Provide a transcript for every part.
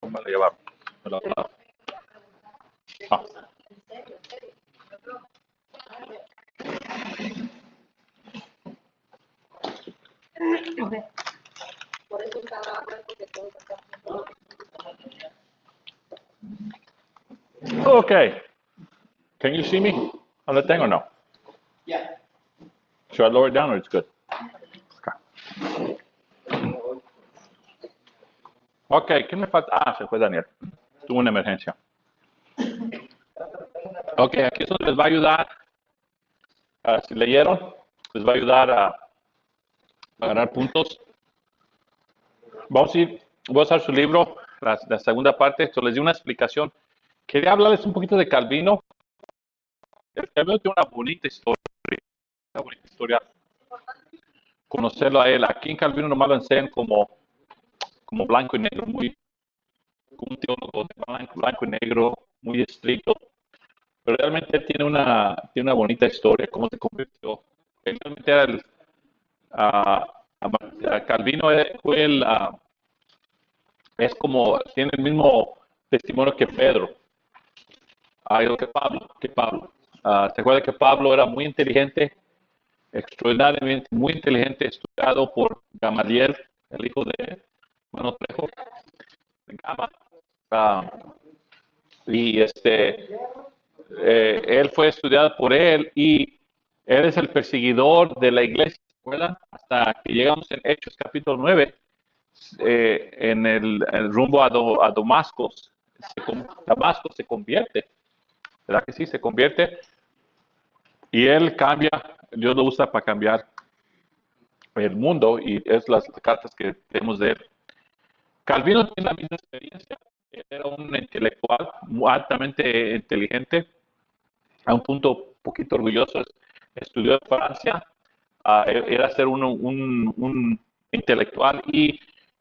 Me lo llevaron. Ah. Okay. Can you see me on the thing or no? Yeah. Should I lower it down or it's good? Okay, ¿qué me falta? Ah, se fue Daniel. Tuvo una emergencia. Ok, aquí eso les va a ayudar. Si leyeron, les va a ayudar a ganar puntos. Voy a usar su libro, la segunda parte. Esto les di una explicación. Quería hablarles un poquito de Calvino. Calvino tiene una bonita historia. Conocerlo a él. Aquí en Calvino nomás lo enseñan como blanco y negro, como un teólogo de blanco y negro, muy estricto. Pero realmente tiene una bonita historia, cómo se convirtió. Él realmente era Calvino fue es como, tiene el mismo testimonio que Pedro, que Pablo. ¿Se acuerda que Pablo era muy inteligente, extraordinariamente muy inteligente, estudiado por Gamaliel, el hijo de Mano Trejo, de Gama? Y él fue estudiado por él y él es el perseguidor de la iglesia, ¿se acuerdan? Hasta que llegamos en Hechos capítulo 9, en el rumbo a Damasco, Damasco se convierte, ¿verdad que sí? Se convierte y él cambia, Dios lo usa para cambiar el mundo y es las cartas que tenemos de él. Calvino tiene la misma experiencia, era un intelectual altamente inteligente, a un punto poquito orgulloso, estudió en Francia, era ser un intelectual y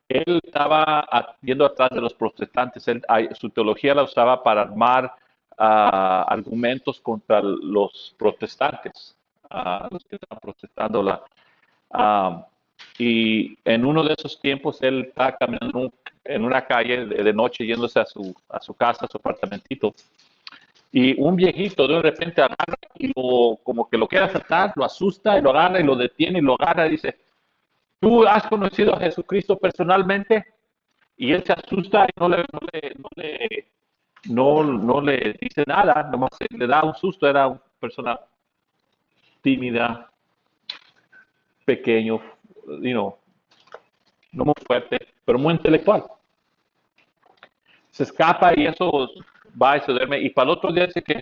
él estaba yendo atrás de los protestantes. Su teología la usaba para armar argumentos contra los protestantes, los que estaban protestando. Y en uno de esos tiempos él estaba caminando en una calle de noche yéndose a su casa, a su apartamentito. Y un viejito de repente agarra y como que lo quiere asaltar, lo asusta y lo agarra y lo detiene y lo agarra y dice, ¿tú has conocido a Jesucristo personalmente? Y él se asusta y no le dice nada, nomás le da un susto. Era una persona tímida, pequeño, no muy fuerte, pero muy intelectual. Se escapa y eso va y se duerme. Y para el otro día dice que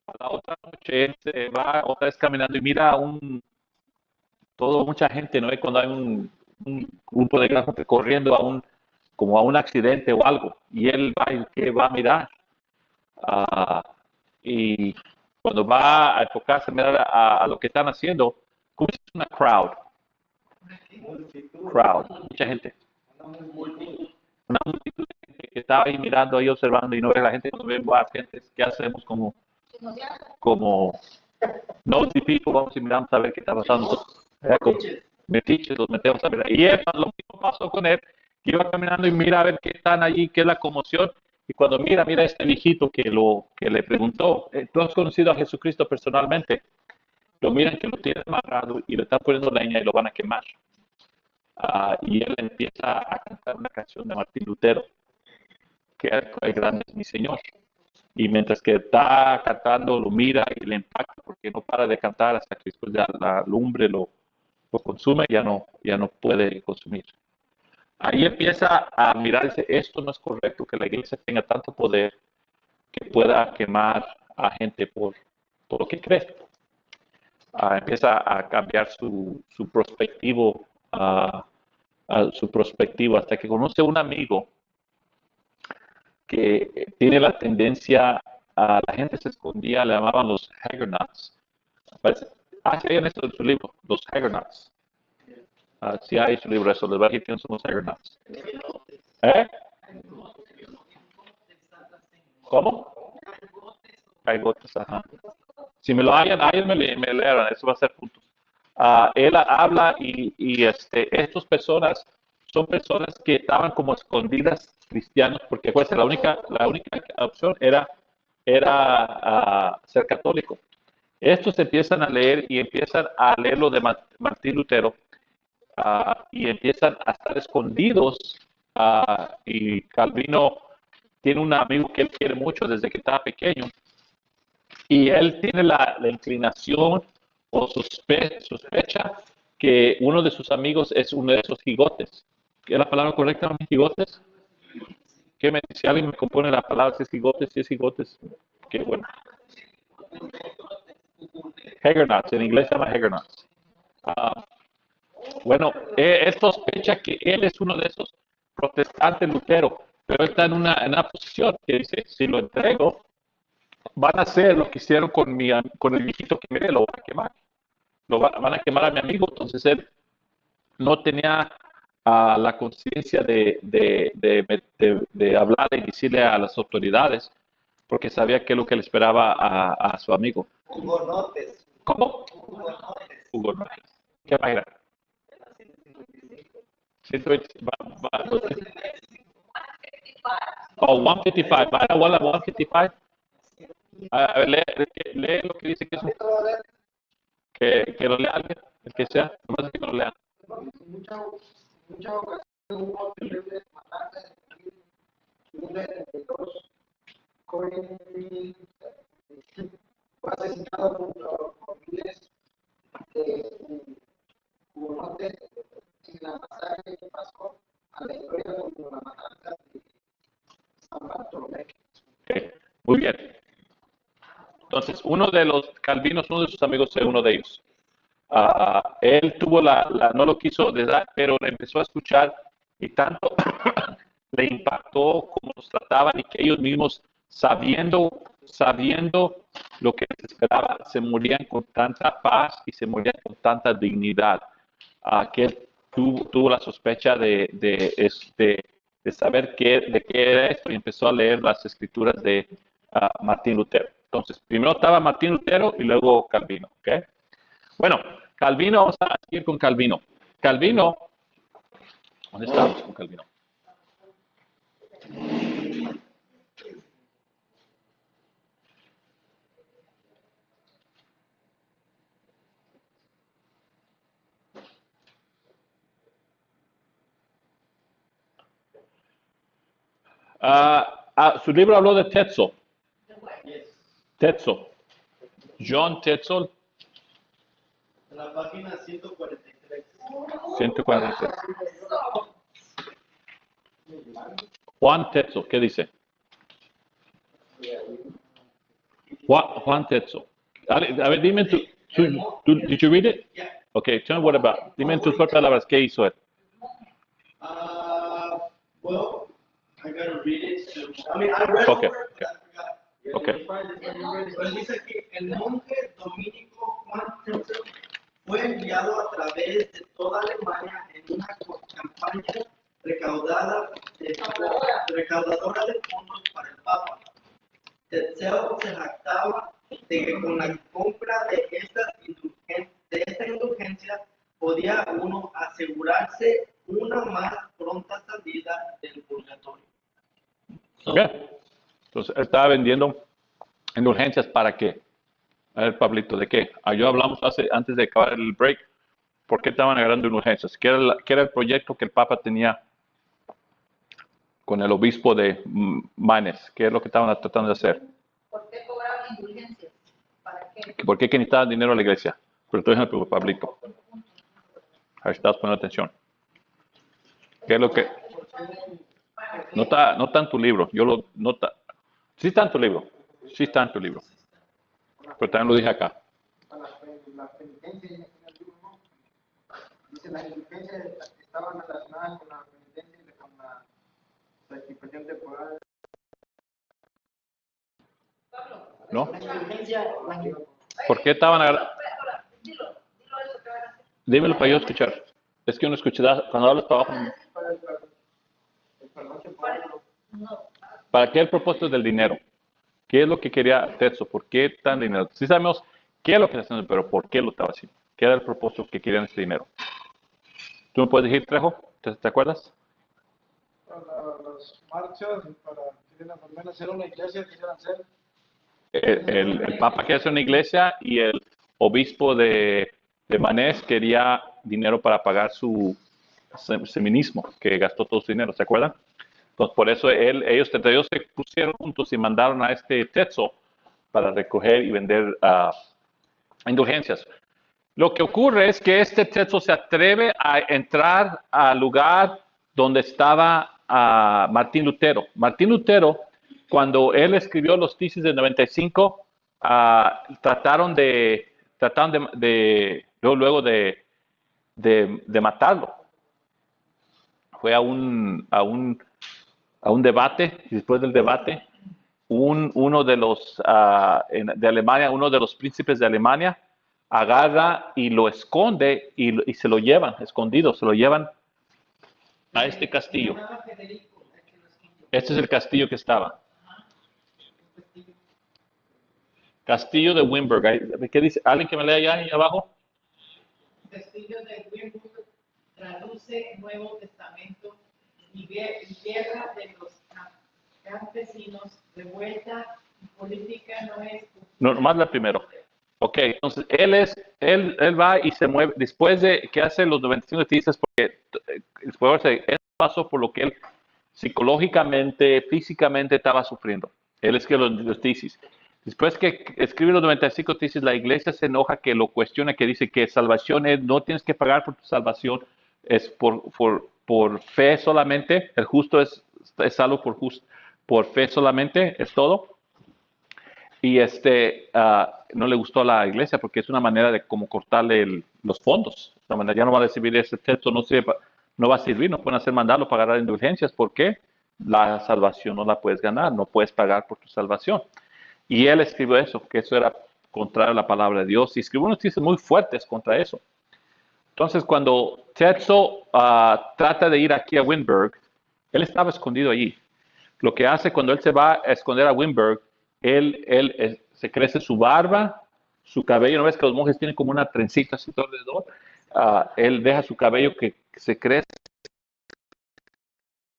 a la otra noche él se va otra vez caminando y mira mucha gente, ¿no? Y cuando hay un grupo de gran gente corriendo como a un accidente o algo, y él va a mirar. Y cuando va a enfocarse a mirar a lo que están haciendo, como es una crowd, mucha gente. Una multitud de gente que estaba ahí mirando, ahí observando, y no ve a la gente, no ve más gente. ¿Qué hacemos como nosy people? Vamos y miramos a ver qué está pasando. Metiches, los metemos a ver. Y lo mismo pasó con él, que iba caminando y mira a ver qué están allí, qué es la conmoción. Y cuando mira a este viejito que le preguntó, ¿tú has conocido a Jesucristo personalmente? Lo miran que lo tiene amarrado y le están poniendo leña y lo van a quemar. Y él empieza a cantar una canción de Martín Lutero, que es grande es mi Señor. Y mientras que está cantando, lo mira y le impacta porque no para de cantar hasta que después ya la lumbre lo consume y ya no puede consumir. Ahí empieza a mirar y dice, esto no es correcto, que la iglesia tenga tanto poder que pueda quemar a gente por lo que cree. Empieza a cambiar su perspectivo, su perspectiva, hasta que conoce un amigo que tiene la tendencia la gente se escondía, le llamaban los Hagernauts. Sí hay en esto en su libro, los Hagernauts. Sí hay en su libro eso, les va a decir quiénes son los Hagernauts. ¿Eh? ¿Cómo? Hay gotas, ajá. Si me lo hayan, ahí me leerán, eso va a ser puntos. Él habla y estas personas son personas que estaban como escondidas cristianos, porque pues la única opción era ser católico. Estos empiezan a leer y empiezan a leer lo de Martín Lutero y empiezan a estar escondidos. Y Calvino tiene un amigo que él quiere mucho desde que estaba pequeño y él tiene la inclinación o sospecha que uno de sus amigos es uno de esos gigotes. ¿Qué es la palabra correcta, gigotes? ¿Qué me dice? Alguien me compone la palabra si es gigotes. Qué bueno. Huguenots, en inglés se llama Huguenots. Bueno, él sospecha que él es uno de esos protestantes Lutero, pero él está en una posición que dice, si lo entrego, van a hacer lo que hicieron con el viejito que miré, lo van a quemar. Van a quemar a mi amigo. Entonces él no tenía la conciencia de hablar y decirle a las autoridades, porque sabía que es lo que le esperaba a su amigo. Hugonotes. ¿Cómo? Hugonotes. ¿Qué va a ir? 120, oh, 155. ¿Va a la 155? A ver, lee lo que dice que es que lo lea alguien, el que sea, nomás que lo lea. Muchas ocasiones hubo terribles matanzas en el 72. Colin fue asesinado por miles de hugonotes en la masacre que pasó a la historia como la matanza de San Bartolomé. Okay. Muy bien. Entonces, uno de los Calvinos, uno de sus amigos es uno de ellos. Él tuvo no lo quiso dar, pero le empezó a escuchar y tanto le impactó cómo los trataban y que ellos mismos, sabiendo lo que les esperaba, se morían con tanta paz y se morían con tanta dignidad, que él tuvo la sospecha de saber de qué era esto y empezó a leer las escrituras de Martín Lutero. Entonces, primero estaba Martín Lutero y luego Calvino. ¿Okay? Bueno, Calvino, vamos a seguir con Calvino. Calvino, ¿dónde estamos con Calvino? Su libro habló de Tetzel. Tetzel. John Tetzel. En la página 143. 146. Juan Tetzel, ¿qué dice? Juan Tetzel. A ver, dime did you read it? Yeah. Okay, tell me what about. Dime en tus propias palabras, ¿qué hizo él? Well, I gotta read it. I mean, I read Okay, over it, but I forgot. Okay. Pero dice que el monje dominico Juan Tetzel fue enviado a través de toda Alemania en una campaña recaudadora de fondos para el Papa. Tetzel se jactaba de que con la compra de esta indulgencia podía uno asegurarse una más pronta salida del purgatorio. Okay. Entonces, él estaba vendiendo indulgencias para qué. A ver, Pablito, ¿de qué? Yo hablamos antes de acabar el break. ¿Por qué estaban agarrando indulgencias? ¿Qué era el proyecto que el Papa tenía con el obispo de Manes? ¿Qué es lo que estaban tratando de hacer? ¿Por qué cobraban indulgencias? ¿Para qué? ¿Por qué que necesitaban dinero a la iglesia? Pero estoy ejemplo, Pablito. Ahí estás poniendo atención. ¿Qué es lo que...? No está en tu libro. Sí está en tu libro. Sí está en tu libro. Pero también lo dije acá. La penitencia en el libro, ¿no? Dice, las indulgencias estaban relacionadas con la penitencia y con la satisfacción temporal. ¿No? La indulgencia, ¿Por qué estaban agarrando? Dilo eso que van a hacer. Dímelo para yo escuchar. Es que uno escucha cuando hablas para abajo. No. ¿Para qué el propósito del dinero? ¿Qué es lo que quería Tetsu? ¿Por qué tan dinero? Sí sabemos qué es lo que está haciendo, pero ¿por qué lo estaba haciendo? ¿Qué era el propósito que querían este dinero? ¿Tú me puedes decir, Trejo? ¿Te acuerdas? Para las marchas, para querían volver a hacer una iglesia, quisieran hacer. El Papa quería hacer una iglesia y el obispo de Manés quería dinero para pagar su seminismo, que gastó todo su dinero, ¿se acuerdan? Entonces, por eso ellos se pusieron juntos y mandaron a este Tetsu para recoger y vender indulgencias. Lo que ocurre es que este Tetsu se atreve a entrar al lugar donde estaba Martín Lutero. Martín Lutero, cuando él escribió los tesis del 95, trataron luego de matarlo. Fue a un debate, y después del debate, uno de los de Alemania, uno de los príncipes de Alemania, agarra y lo esconde y se lo llevan, escondido, se lo llevan a este castillo. Este es el castillo que estaba. Castillo de Wittenberg. ¿Qué dice? ¿Alguien que me lea allá ahí abajo? Castillo de Wittenberg traduce Nuevo Testamento y guerra de los campesinos, revuelta y política no es. No, más la primero. Ok, entonces él va y se mueve después de que hace los 95 tesis, porque después él pasó por lo que él psicológicamente, físicamente estaba sufriendo. Él escribe los tesis. Después que escribe los 95 tesis, la iglesia se enoja que lo cuestiona, que dice que salvación es, no tienes que pagar por tu salvación, es por fe solamente, el justo es salvo por fe solamente, es todo. Y no le gustó a la iglesia porque es una manera de como cortarle los fondos. De manera, ya no va a recibir ese texto, no va a servir, no pueden hacer mandarlo para ganar indulgencias porque la salvación no la puedes ganar, no puedes pagar por tu salvación. Y él escribió eso, que eso era contrario a la palabra de Dios, y escribió unos textos muy fuertes contra eso. Entonces, cuando Tetsu trata de ir aquí a Wittenberg, él estaba escondido allí. Lo que hace cuando él se va a esconder a Wittenberg, él se crece su barba, su cabello. ¿No ves que los monjes tienen como una trencita así alrededor? Él deja su cabello que se crece.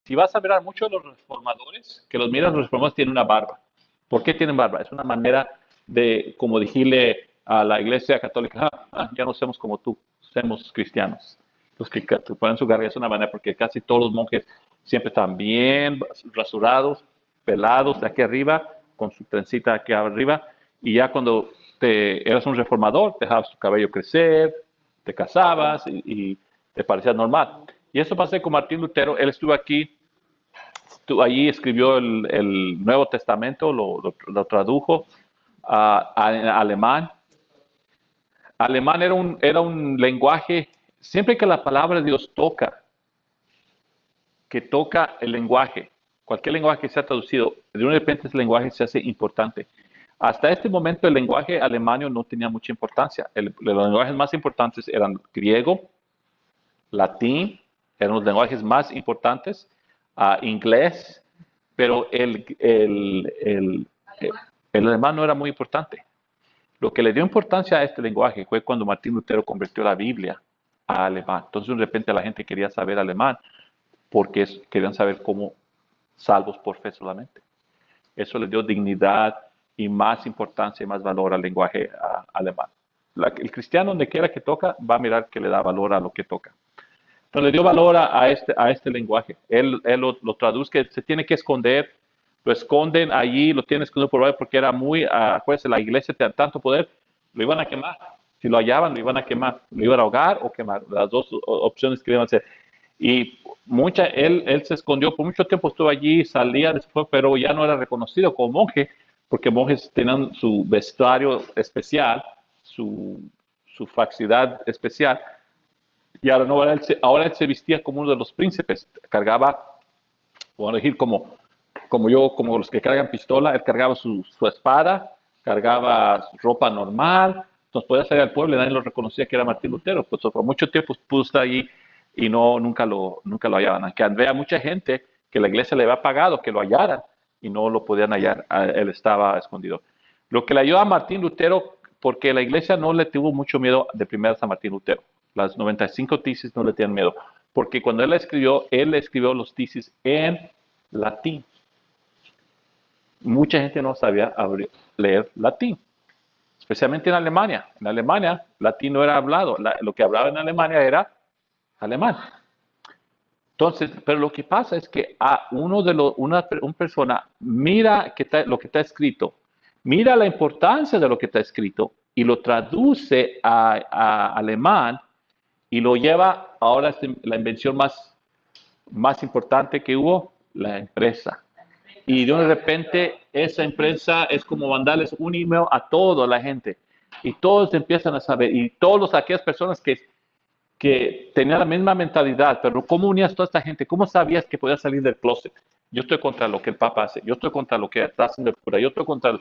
Si vas a mirar mucho a los reformadores, que los reformadores tienen una barba. ¿Por qué tienen barba? Es una manera de, como decirle a la iglesia católica, ya no somos como tú, somos cristianos. Los que ponen su garganta es una manera, porque casi todos los monjes siempre están bien rasurados, pelados de aquí arriba, con su trencita aquí arriba, y ya cuando eras un reformador, dejabas tu cabello crecer, te casabas y te parecía normal. Y eso pasó con Martín Lutero. Él estuvo aquí, allí escribió el Nuevo Testamento, lo tradujo a alemán. Alemán era un lenguaje, siempre que la palabra de Dios toca el lenguaje, cualquier lenguaje que sea traducido, de repente ese lenguaje se hace importante. Hasta este momento el lenguaje alemán no tenía mucha importancia. Los lenguajes más importantes eran griego, latín, eran los lenguajes más importantes, inglés, pero el alemán no era muy importante. Lo que le dio importancia a este lenguaje fue cuando Martín Lutero convirtió la Biblia a alemán. Entonces de repente la gente quería saber alemán porque querían saber cómo salvos por fe solamente. Eso le dio dignidad y más importancia y más valor al lenguaje alemán. El cristiano, donde quiera que toca, va a mirar que le da valor a lo que toca. Entonces le dio valor a este lenguaje. Él lo traduzca, se tiene que esconder, lo esconden allí, lo tienen escondido por ahí porque era muy, pues la iglesia tenía tanto poder, lo iban a quemar. Si lo hallaban, lo iban a quemar. Lo iban a ahogar o quemar. Las dos opciones que iban a hacer. Y él se escondió, por mucho tiempo estuvo allí, salía después, pero ya no era reconocido como monje, porque monjes tenían su vestuario especial, su faxicidad especial, y ahora él se vestía como uno de los príncipes, cargaba, voy a decir como los que cargan pistola, él cargaba su espada, cargaba su ropa normal, entonces podía salir al pueblo y nadie lo reconocía que era Martín Lutero, pues por mucho tiempo pudo estar allí y nunca lo hallaban. Aunque había mucha gente que la iglesia le había pagado que lo hallaran y no lo podían hallar. Él estaba escondido. Lo que le ayudó a Martín Lutero, porque la iglesia no le tuvo mucho miedo de primeras a Martín Lutero. Las 95 tesis no le tenían miedo, porque cuando él escribió los tesis en latín. Mucha gente no sabía leer latín, especialmente en Alemania. En Alemania, latín no era hablado. Lo que hablaba en Alemania era alemán. Entonces, pero lo que pasa es que a una persona mira lo que está escrito, mira la importancia de lo que está escrito y lo traduce a alemán y lo lleva ahora a la invención más importante que hubo, la impresa. Y de repente esa empresa es como mandarles un email a toda la gente. Y todos empiezan a saber. Y todas aquellas personas que tenían la misma mentalidad, pero ¿cómo unías toda esta gente? ¿Cómo sabías que podías salir del closet? Yo estoy contra lo que el Papa hace. Yo estoy contra lo que está haciendo el cura. Yo estoy contra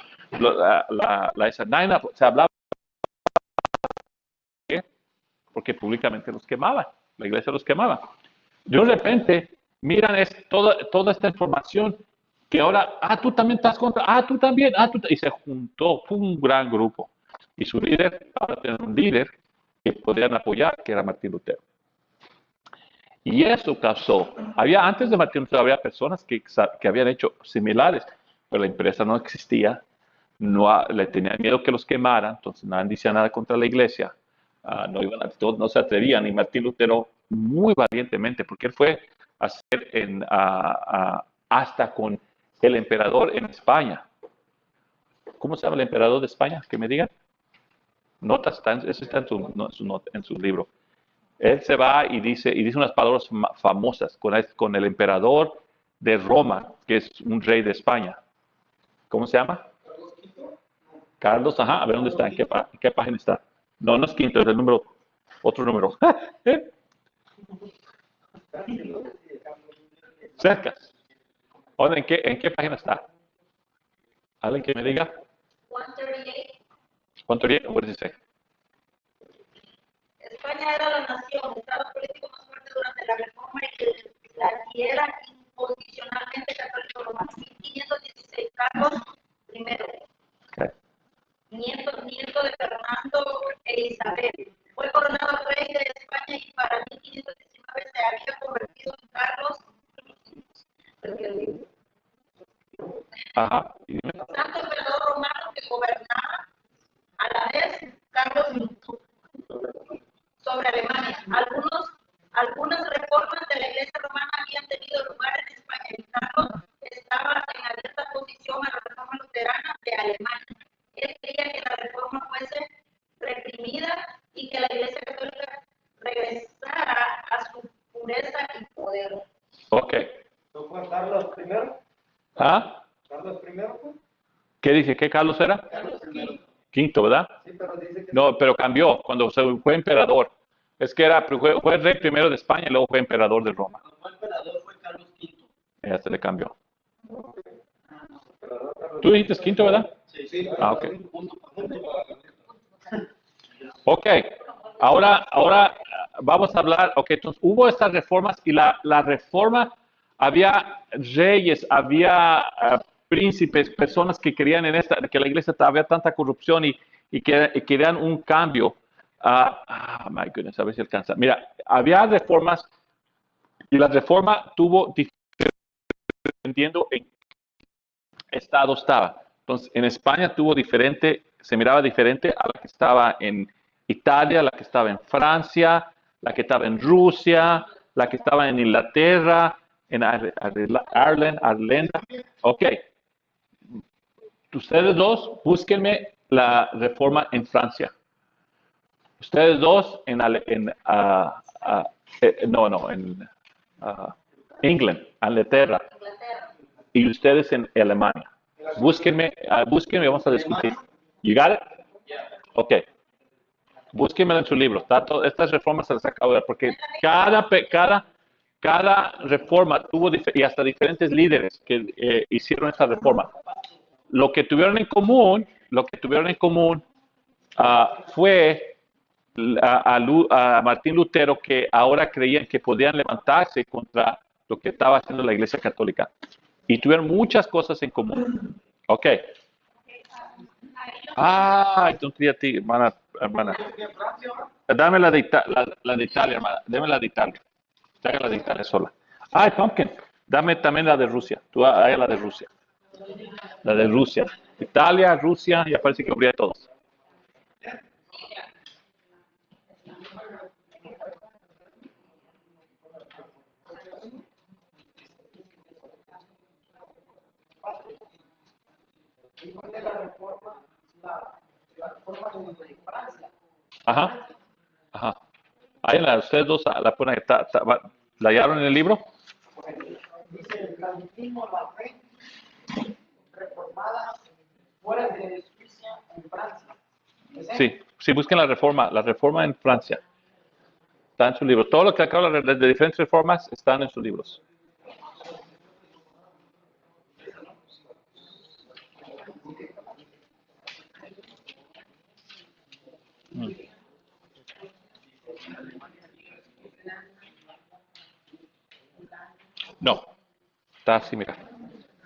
esa Naina. Se hablaba. ¿Qué? Porque públicamente los quemaban. La iglesia los quemaba. De repente miran toda esta información que ahora, tú también estás contra, tú también, y se juntó, fue un gran grupo. Y su líder, ahora tiene un líder que podían apoyar, que era Martín Lutero. Y eso causó, antes de Martín Lutero había personas que habían hecho similares, pero la empresa no existía, le tenían miedo que los quemaran, entonces nadie decía nada contra la iglesia, no se atrevían, y Martín Lutero muy valientemente, porque él fue a hacer hasta con el emperador en España. ¿Cómo se llama el emperador de España? Que me digan. Notas, eso está en su libro. Él se va y dice unas palabras famosas con el emperador de Roma, que es un rey de España. ¿Cómo se llama? Carlos, a ver dónde está, en qué página está. No es quinto, es el otro número. Cerca. ¿En qué página está? ¿Alguien que me diga? 138. ¿Cuánto bien? What does it say? España era la nación, estado político más fuerte durante la Reforma y era incondicionalmente católico romano. 1516, Carlos I, Okay. nieto de Fernando e Isabel. Fue coronado rey de España y para 1519 se había convertido en Carlos Ajá. Santo emperador romano que gobernaba a la vez Carlos sobre Alemania. Algunas reformas de la Iglesia romana habían tenido lugar en España y Carlos estaba en abierta oposición a la reforma luterana de Alemania. Él quería que la reforma fuese reprimida y que la Iglesia católica regresara a su pureza y poder. Ok. ¿No fue Carlos I? ¿Carlos I? ¿Qué dice? ¿Qué Carlos era? Carlos I. Quinto, ¿verdad? Sí, pero dice que No, pero cambió cuando fue emperador. Es que fue rey primero de España y luego fue emperador de Roma. Cuando fue emperador fue Carlos V. Ya se le cambió. Tú dijiste quinto, ¿verdad? Sí. Ok. Ok. Ahora vamos a hablar. Ok, entonces hubo estas reformas y la reforma, había reyes, había príncipes, personas que querían que la iglesia había tanta corrupción y querían un cambio. My goodness, a ver si alcanza. Mira, había reformas y la reforma tuvo, dependiendo en qué estado estaba. Entonces, en España se miraba diferente a la que estaba en Italia, la que estaba en Francia, la que estaba en Rusia, la que estaba en Inglaterra, en Ireland. Ok. Ustedes dos, búsquenme la reforma en Francia. Ustedes dos en England, Inglaterra. Y ustedes en Alemania. Búsquenme, vamos a discutir. You got it? Ok. Búsquenme en su libro. Estas reformas se las acabo de ver porque cada reforma tuvo y hasta diferentes líderes que hicieron esta reforma. Lo que tuvieron en común fue a Martín Lutero, que ahora creían que podían levantarse contra lo que estaba haciendo la Iglesia Católica. y tuvieron muchas cosas en común. Ok. Entonces ya ti, hermana. Dame la de Italia, hermana. Dame la de Italia. Dame la de Italia sola. Pumpkin. Dame también la de Rusia. Tú hay la de Rusia. La de Rusia. Italia, Rusia, ya parece que habría todos. Ajá. Ajá. Ahí ustedes dos la ponen. ¿La hallaron en el libro? Dice el clasicismo, la fe reformada fuera de Suiza en Francia. Sí, busquen la reforma en Francia. Está en su libro. Todo lo que acabo de diferentes reformas están en sus libros. No, está así, mira.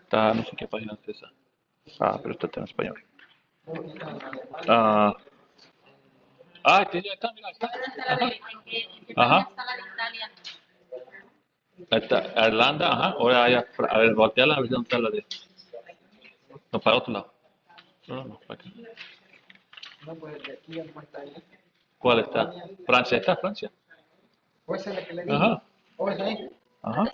Está, no sé qué página es esa. Pero está en español. Ya está, mira, está. Ajá. Ahí está, Irlanda, ajá. Ahora, a ver, volteala a ver dónde está la de. No, para otro lado. No, para acá. ¿Cuál está? Francia, ¿está Francia? Pues es la que le digo. Ajá. ¿O es ahí? Ajá.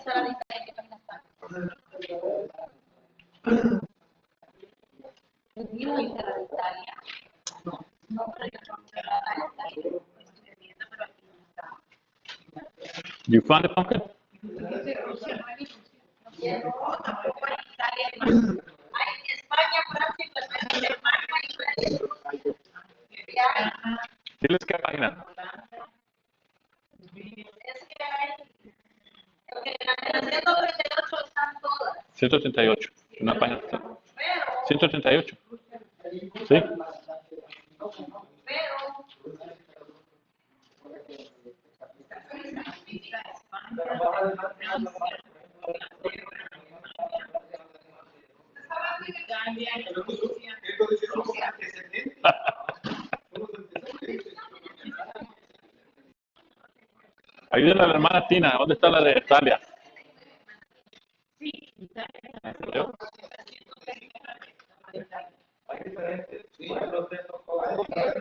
You found it, Pumpkin? España, Francia, Alemania y Diles qué página. es que hay, en la 138 están todas, 138. Una página. pero 138. Sí. Ayúdale a la hermana Tina. ¿Dónde está la de Italia?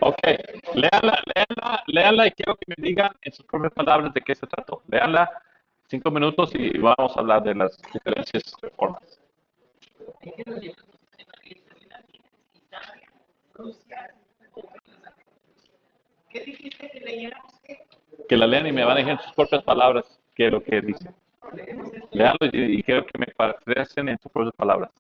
Ok, léanla y quiero que me digan en sus propias palabras de qué se trató. Léanla 5 minutos y vamos a hablar de las diferentes reformas. ¿Qué dijiste que leyéramos? Que la lean y me van a decir en sus propias palabras qué es lo que dice. Léanlo y quiero que me parafraseen en sus propias palabras.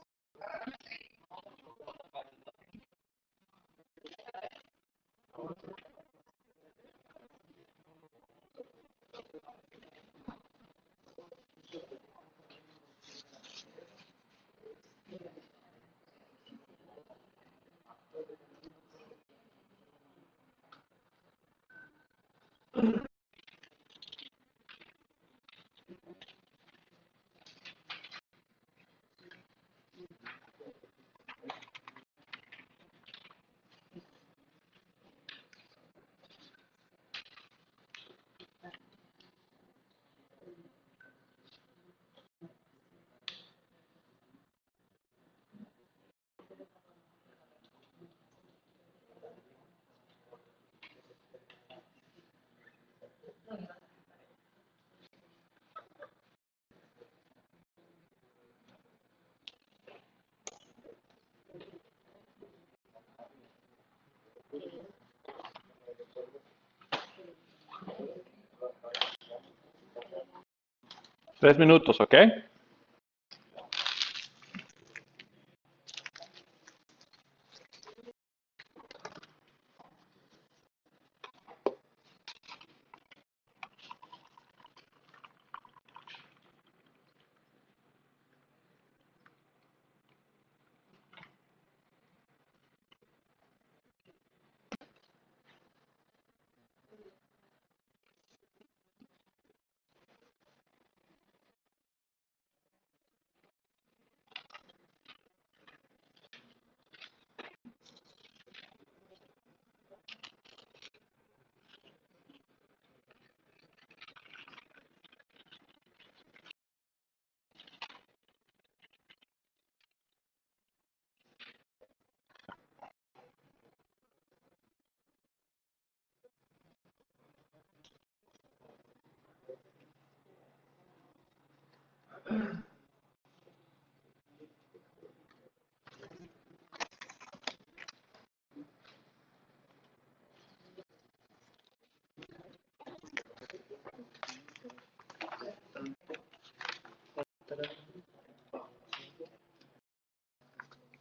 Tres minutos, ¿ok?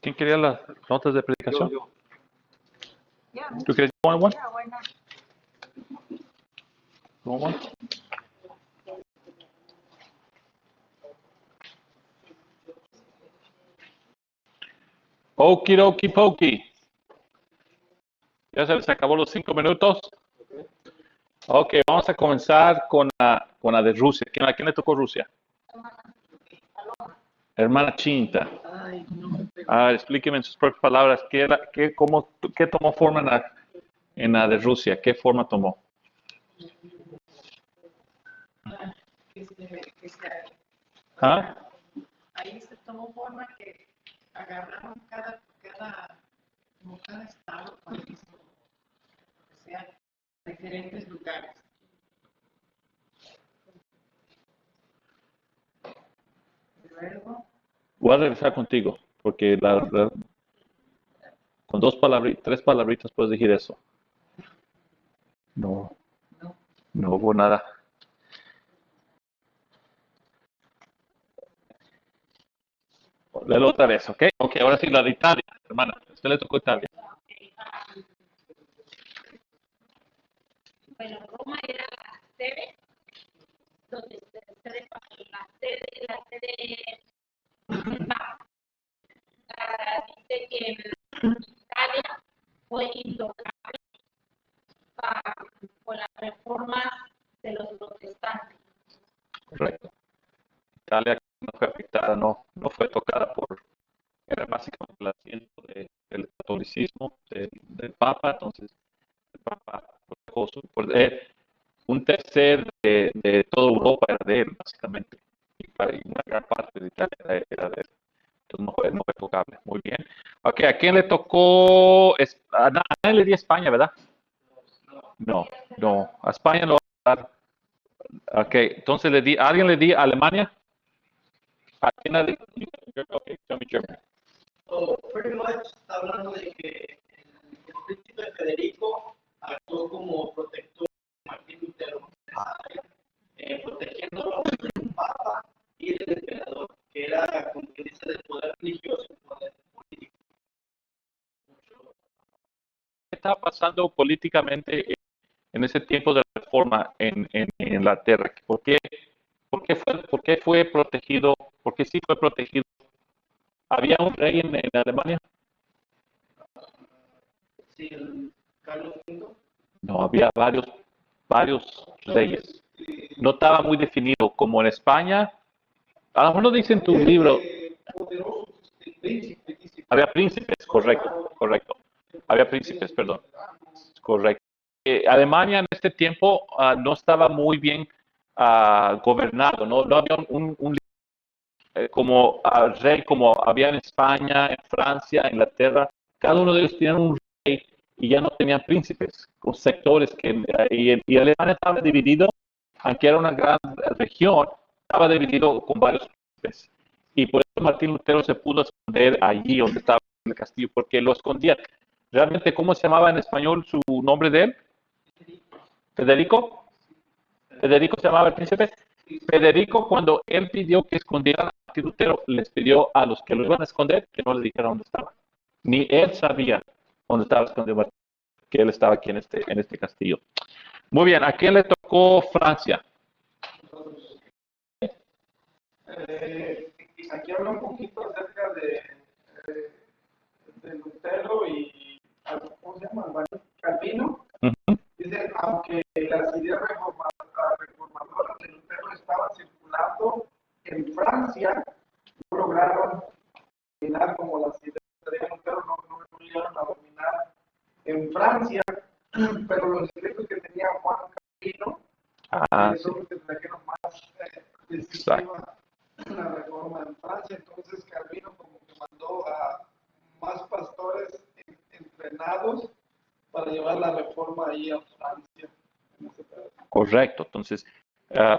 ¿Quién quería las notas de predicación? Yeah. ¿Tú quieres one? Yeah, why not? One? Okidoki pokey. Ya se les acabó los 5 minutos. Ok, vamos a comenzar con la de Rusia. ¿A quién le tocó Rusia? Hermana Chinta. Explíqueme en sus propias palabras qué tomó forma en la de Rusia. ¿Qué forma tomó? ¿Ah? Ahí se tomó forma que agarraron cada estado, país, o sea, diferentes lugares. Luego, Voy a regresar contigo, porque con 3 palabritas puedes decir eso. No hubo nada. Léelo otra vez, ¿ok? Ok, ahora sí la de Italia, hermana. A usted le tocó Italia. Bueno, Roma era la sede, donde la sede del Papa. Dice que Italia fue intocable con las reformas de los protestantes. Correcto. Italia no fue afectada, no fue tocada era básicamente el asiento del catolicismo del Papa, entonces el Papa protejó un tercer de toda Europa era de él, básicamente, y una gran parte de Italia era de él. Entonces no fue tocable. Muy bien. Ok, ¿a quién le tocó? A nadie le di a España, ¿verdad? No. A España no va a dar. Ok, entonces ¿a alguien le di a Alemania? ¿A quién le di? Ok, tell me Germany. So, pretty much está hablando de que el príncipe Federico actuó como protector de Martín Lutero, protegiendo del Papa y del emperador, que era, como que dice, del poder religioso y poder político. ¿Qué estaba pasando políticamente en ese tiempo de la reforma en Inglaterra? ¿Por qué fue protegido? ¿Por qué sí fue protegido? ¿Había un rey en Alemania? Sí, el Carlos V. No, había varios reyes. No estaba muy definido, como en España. A lo mejor lo dice en tu libro. Había príncipes, correcto. Había príncipes, perdón. Correcto. Alemania en este tiempo no estaba muy bien gobernado, no había un como rey como había en España, en Francia, en Inglaterra. Cada uno de ellos tenía un rey y ya no tenían príncipes, con sectores y Alemania estaba dividido, aunque era una gran región, estaba dividido con varios príncipes. Y por eso Martín Lutero se pudo esconder allí donde estaba en el castillo, porque lo escondían. Realmente, ¿cómo se llamaba en español su nombre de él? Federico. Federico se llamaba el príncipe. Federico, cuando él pidió que escondieran a Martín Lutero, les pidió a los que lo iban a esconder que no le dijeran dónde estaba. Ni él sabía dónde estaba escondido Martín, que él estaba aquí en este castillo. Muy bien, ¿a quién le tocó Francia? Aquí habla un poquito acerca de Lutero y, ¿cómo se llama? Calvino. Dice, aunque las ideas reformadoras de Lutero estaban circulando en Francia, no lograron dominar como las ideas de Lutero, no llegaron a dominar en Francia, pero los escritos que tenía Juan Calvino son los que trajeron más decisiva la reforma en Francia. Entonces Calvino como que mandó a más pastores entrenados para llevar la reforma ahí a Francia. Correcto. Entonces,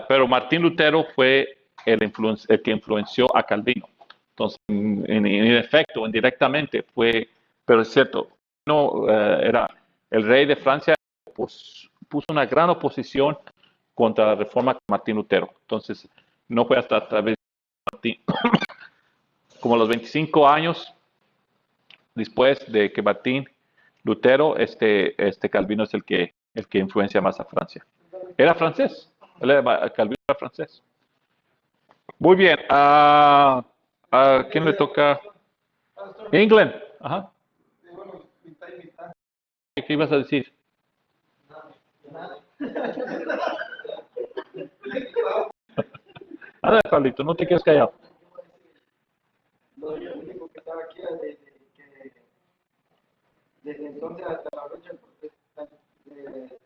pero Martín Lutero fue el que influenció a Calvino. Entonces, en efecto, indirectamente fue, pero es cierto, no era el rey de Francia, pues, puso una gran oposición contra la reforma de Martín Lutero. Entonces, no fue hasta a través de Martín, como a los 25 años después de que Martín Lutero, Calvino es el que influencia más a Francia. Era francés, Calvino era francés. Muy bien, ¿a quién le toca? England. Ajá. ¿Qué ibas a decir? Anda, Pablito, no te quedes callado. No, yo lo único que estaba aquí es que desde entonces hasta la fecha el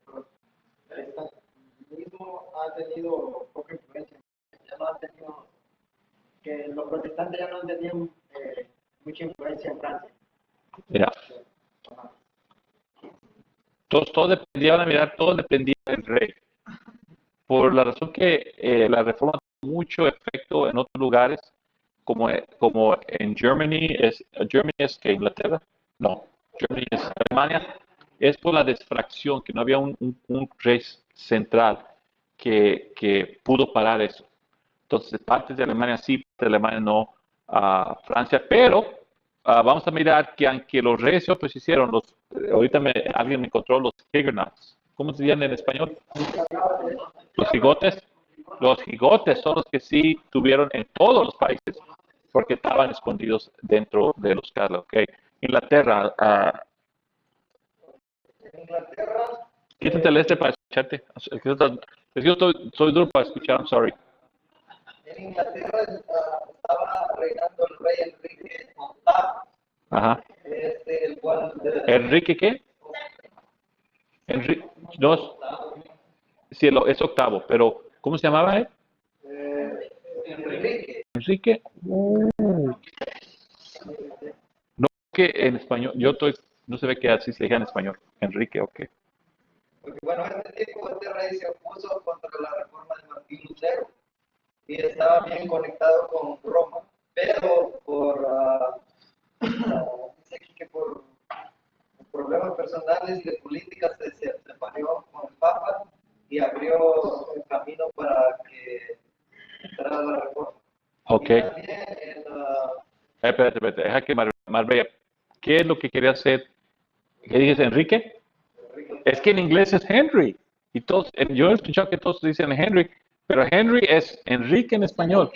protestantismo ha tenido poca influencia. Ya no ha tenido, que los protestantes ya no han tenido mucha influencia en Francia. Mira. Todo dependía, van a mirar, todo dependía del rey. Por la razón que la reforma tuvo mucho efecto en otros lugares, como en Germany es que Inglaterra, no, Germany es Alemania, es por la desfracción, que no había un rey central que pudo parar eso. Entonces, partes de Alemania sí, partes de Alemania no, Francia, pero vamos a mirar que aunque los reyes se hicieron, ahorita alguien me encontró los Huguenots. ¿Cómo se llaman en español? Los gigotes. Los gigotes son los que sí tuvieron en todos los países, porque estaban escondidos dentro de los carlos. Okay. Inglaterra. Quítate el para escucharte. Es que yo soy duro para escuchar, I'm sorry. En Inglaterra estaba reinando el rey Enrique VIII. Ajá. El cual, ¿Enrique qué? Enrique, no, sí, es octavo, pero ¿cómo se llamaba él? Enrique. No, que en español, no se ve que así se diga en español. Enrique, ok. Porque bueno, este rey se opuso contra la reforma de Martín Lutero y estaba bien conectado con Roma, pero por problemas personales y de política se separó con el Papa y abrió el camino para que entrara la reforma. Ok. Espérate, deja que Marbella, ¿qué es lo que quería hacer? ¿Qué dices, Enrique? Es que en inglés es Henry. Y todos, yo he escuchado que todos dicen Henry, pero Henry es Enrique en español.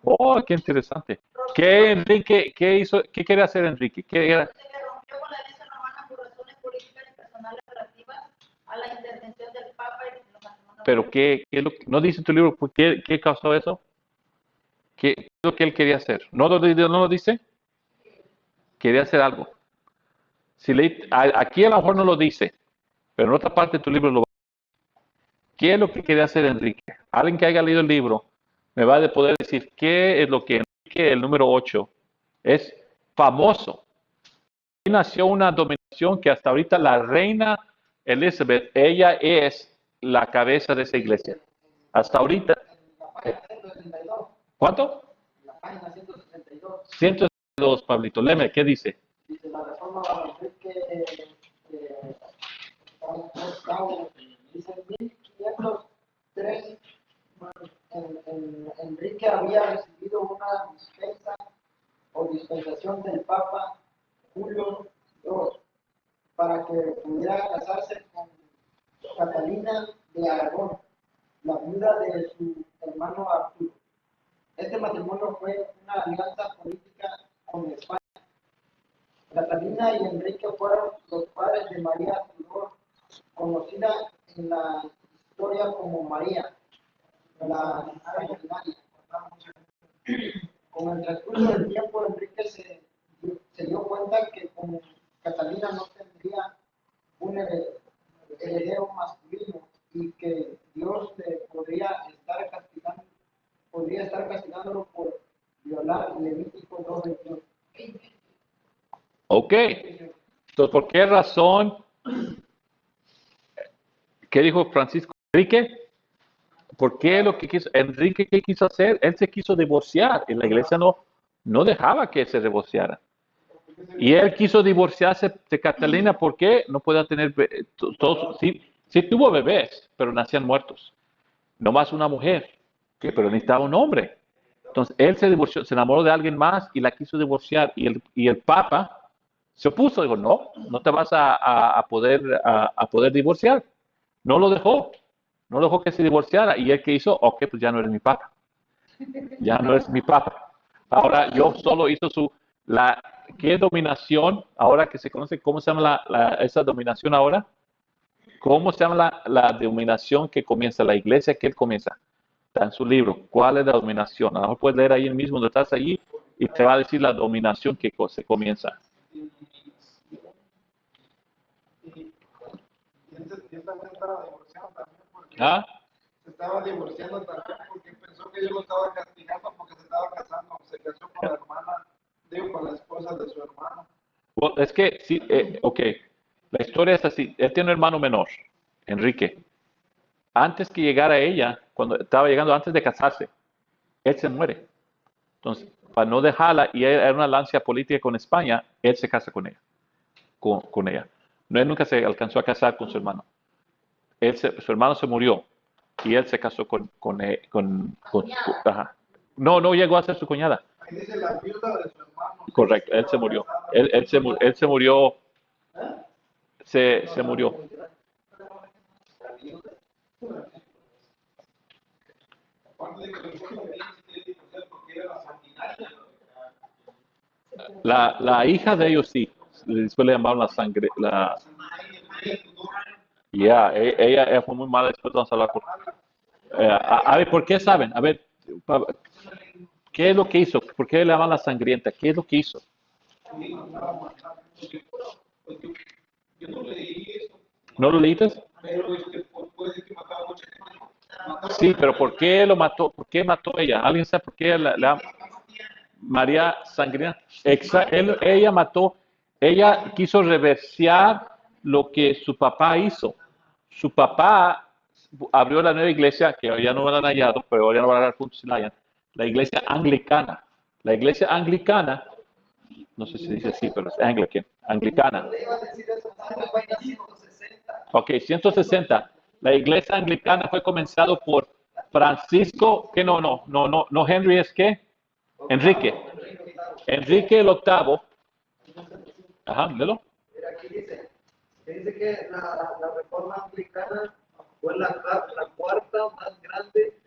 Oh, qué interesante. ¿Qué Enrique, qué quería hacer Enrique? ¿Qué era? Se rompió con la Iglesia romana por razones políticas y personales relativas a la intervención del Papa y los matrimonios. Pero no dice tu libro, ¿qué causó eso? ¿Qué es lo que él quería hacer? ¿No lo dice? Quería hacer algo. Aquí a lo mejor no lo dice, pero en otra parte de tu libro lo va a decir. ¿Qué es lo que quería hacer Enrique? Alguien que haya leído el libro me va a poder decir qué es lo que Enrique, el número 8, es famoso. Y nació una dominación que hasta ahorita la reina Elizabeth, ella es la cabeza de esa iglesia. Hasta ahorita. ¿Cuánto? La página 162. 162, Pablito. Léeme, ¿qué dice? Dice la reforma de Enrique dice 1503. Enrique había recibido una dispensación del Papa Julio II para que pudiera casarse con Catalina de Aragón, la viuda de su hermano Arturo. Este matrimonio fue una alianza política con España. Catalina y Enrique fueron los padres de María Tudor, conocida en la historia como María, la originaria. Con el transcurso del tiempo, Enrique se dio cuenta que como Catalina no tendría un heredero masculino y que Dios le podría estar castigándolo por violar Levítico 2:21. Ok. Entonces, ¿por qué razón? ¿Qué dijo Francisco Enrique? ¿Por qué lo que quiso? Enrique, ¿qué quiso hacer? Él se quiso divorciar y la iglesia no dejaba que se divorciara. Y él quiso divorciarse de Catalina. ¿Por qué? No podía tener, todos, sí tuvo bebés, pero nacían muertos. No más una mujer, pero necesitaba un hombre. Entonces él se divorció, se enamoró de alguien más y la quiso divorciar. Y el Papa se opuso, dijo, no te vas a poder divorciar. No lo dejó. No dejó que se divorciara. Y él que hizo, ok, pues ya no eres mi Papa. Ya no es mi Papa. Ahora yo solo hizo ¿qué dominación? Ahora que se conoce, ¿cómo se llama esa dominación ahora? ¿Cómo se llama la dominación que comienza la iglesia que él comienza? Está en su libro. ¿Cuál es la dominación? A lo mejor puedes leer ahí mismo donde estás allí y te va a decir la dominación que se comienza. ¿Ah? Se estaba divorciando también porque pensó que yo lo estaba castigando porque se estaba casando, se casó con la hermana, con la esposa de su hermano. Bueno, es que, sí, ok, la historia es así. Él tiene un hermano menor, Enrique. Antes que llegara ella, cuando estaba llegando antes de casarse, él se muere. Entonces, para no dejarla, y era una lancia política con España, él se casa con ella. Con ella. No, él nunca se alcanzó a casar con su hermano. Su hermano se murió y él se casó ajá. No llegó a ser su cuñada. Ahí dice la viuda de su hermano. Correcto, él se murió. Él se murió. Se murió. La hija de ellos sí. Después le llamaron la sangre. Ella fue muy mala. Después vamos a hablar. A ver, ¿por qué saben? A ver, ¿qué es lo que hizo? ¿Por qué le llaman la sangrienta? ¿Qué es lo que hizo? ¿No lo leíste? Sí, pero ¿por qué lo mató? ¿Por qué mató ella? ¿Alguien sabe por qué María Sangrienta? Ella mató, ella quiso reversear lo que su papá hizo. Su papá abrió la nueva iglesia, que ya no van a hallado, pero ya no van a dar juntos si la hayan, la iglesia anglicana. La iglesia anglicana, no sé si dice así, pero es anglicana. Ok, 160. La iglesia anglicana fue comenzado por Francisco, que no, Henry es que, Enrique el octavo. Ajá, léelo. Aquí dice que la reforma anglicana fue la cuarta más grande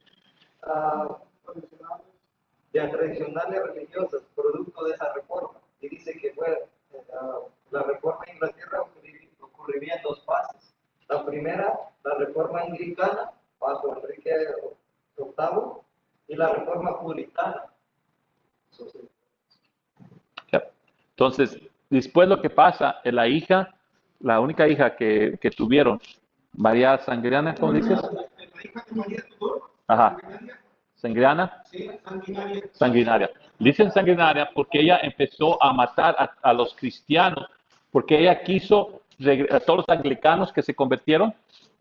de tradicionales religiosas, producto de esa reforma. Y dice que fue la reforma en Inglaterra ocurriría en dos fases. La primera, la reforma anglicana, bajo Enrique VIII, y la reforma puritana. Entonces, después lo que pasa, la única hija que tuvieron, María Sangriana, ¿cómo dices? Ajá. ¿Sanguinaria? Sanguinaria. Dicen sanguinaria porque ella empezó a matar a los cristianos, porque ella quiso, a todos los anglicanos que se convirtieron,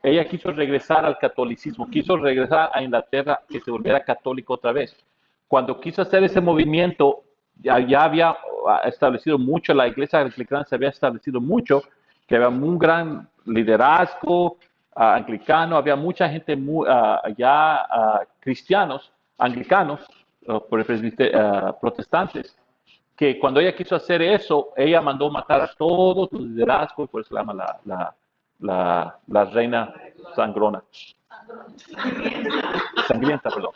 ella quiso regresar al catolicismo, quiso regresar a Inglaterra, que se volviera católico otra vez. Cuando quiso hacer ese movimiento, ya había establecido mucho, la iglesia anglicana se había establecido mucho, que había un gran liderazgo anglicano, había mucha gente cristianos, anglicanos, protestantes, que cuando ella quiso hacer eso, ella mandó matar a todos los liderazgos, por eso se llama la reina sangrona. Sangrienta, perdón.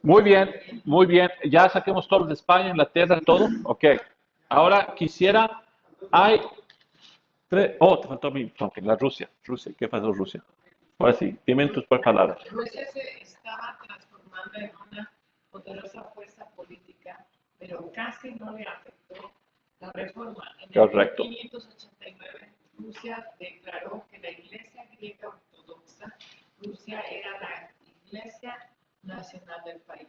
Muy bien. Ya saquemos todos de España, Inglaterra, todo. Ok. Ahora quisiera. Te faltó a mí. Okay, la Rusia. ¿Qué pasó Rusia? Ahora sí, dime tus palabras. Rusia se estaba transformando en una poderosa fuerza política, pero casi no le afectó la reforma. En el 1589, Rusia declaró que la Iglesia griega ortodoxa, Rusia era la Iglesia nacional del país.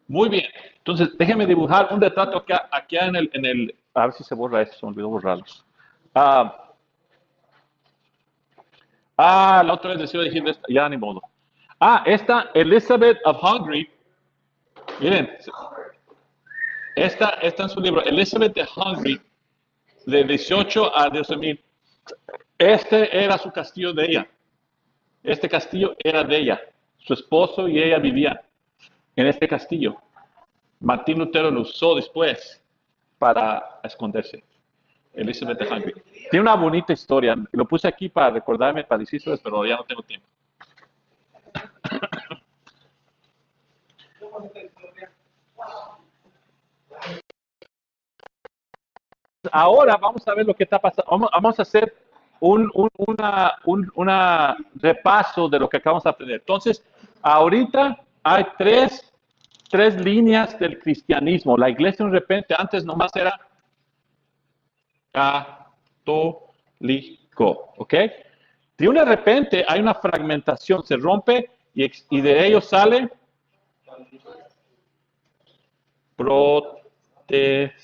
Muy bien. Entonces, déjenme dibujar un retrato aquí en el. A ver si se borra esto, se me olvidó borrarlo. Ah, la otra vez les iba a decir, ya ni modo. Ah, esta Elizabeth of Hungary, miren, esta en su libro, Elizabeth de Hungary, de 18 a 12,000. Este era su castillo de ella. Este castillo era de ella. Su esposo y ella vivían en este castillo. Martín Lutero lo usó después para esconderse. Elizabeth de Hungary. Tiene una bonita historia. Lo puse aquí para recordarme, para decirles, pero ya no tengo tiempo. Ahora vamos a ver lo que está pasando. Vamos a hacer un repaso de lo que acabamos de aprender. Entonces, ahorita hay tres líneas del cristianismo. La iglesia de repente antes nomás era católico, ¿ok? De una repente hay una fragmentación, se rompe y de ellos sale protestante.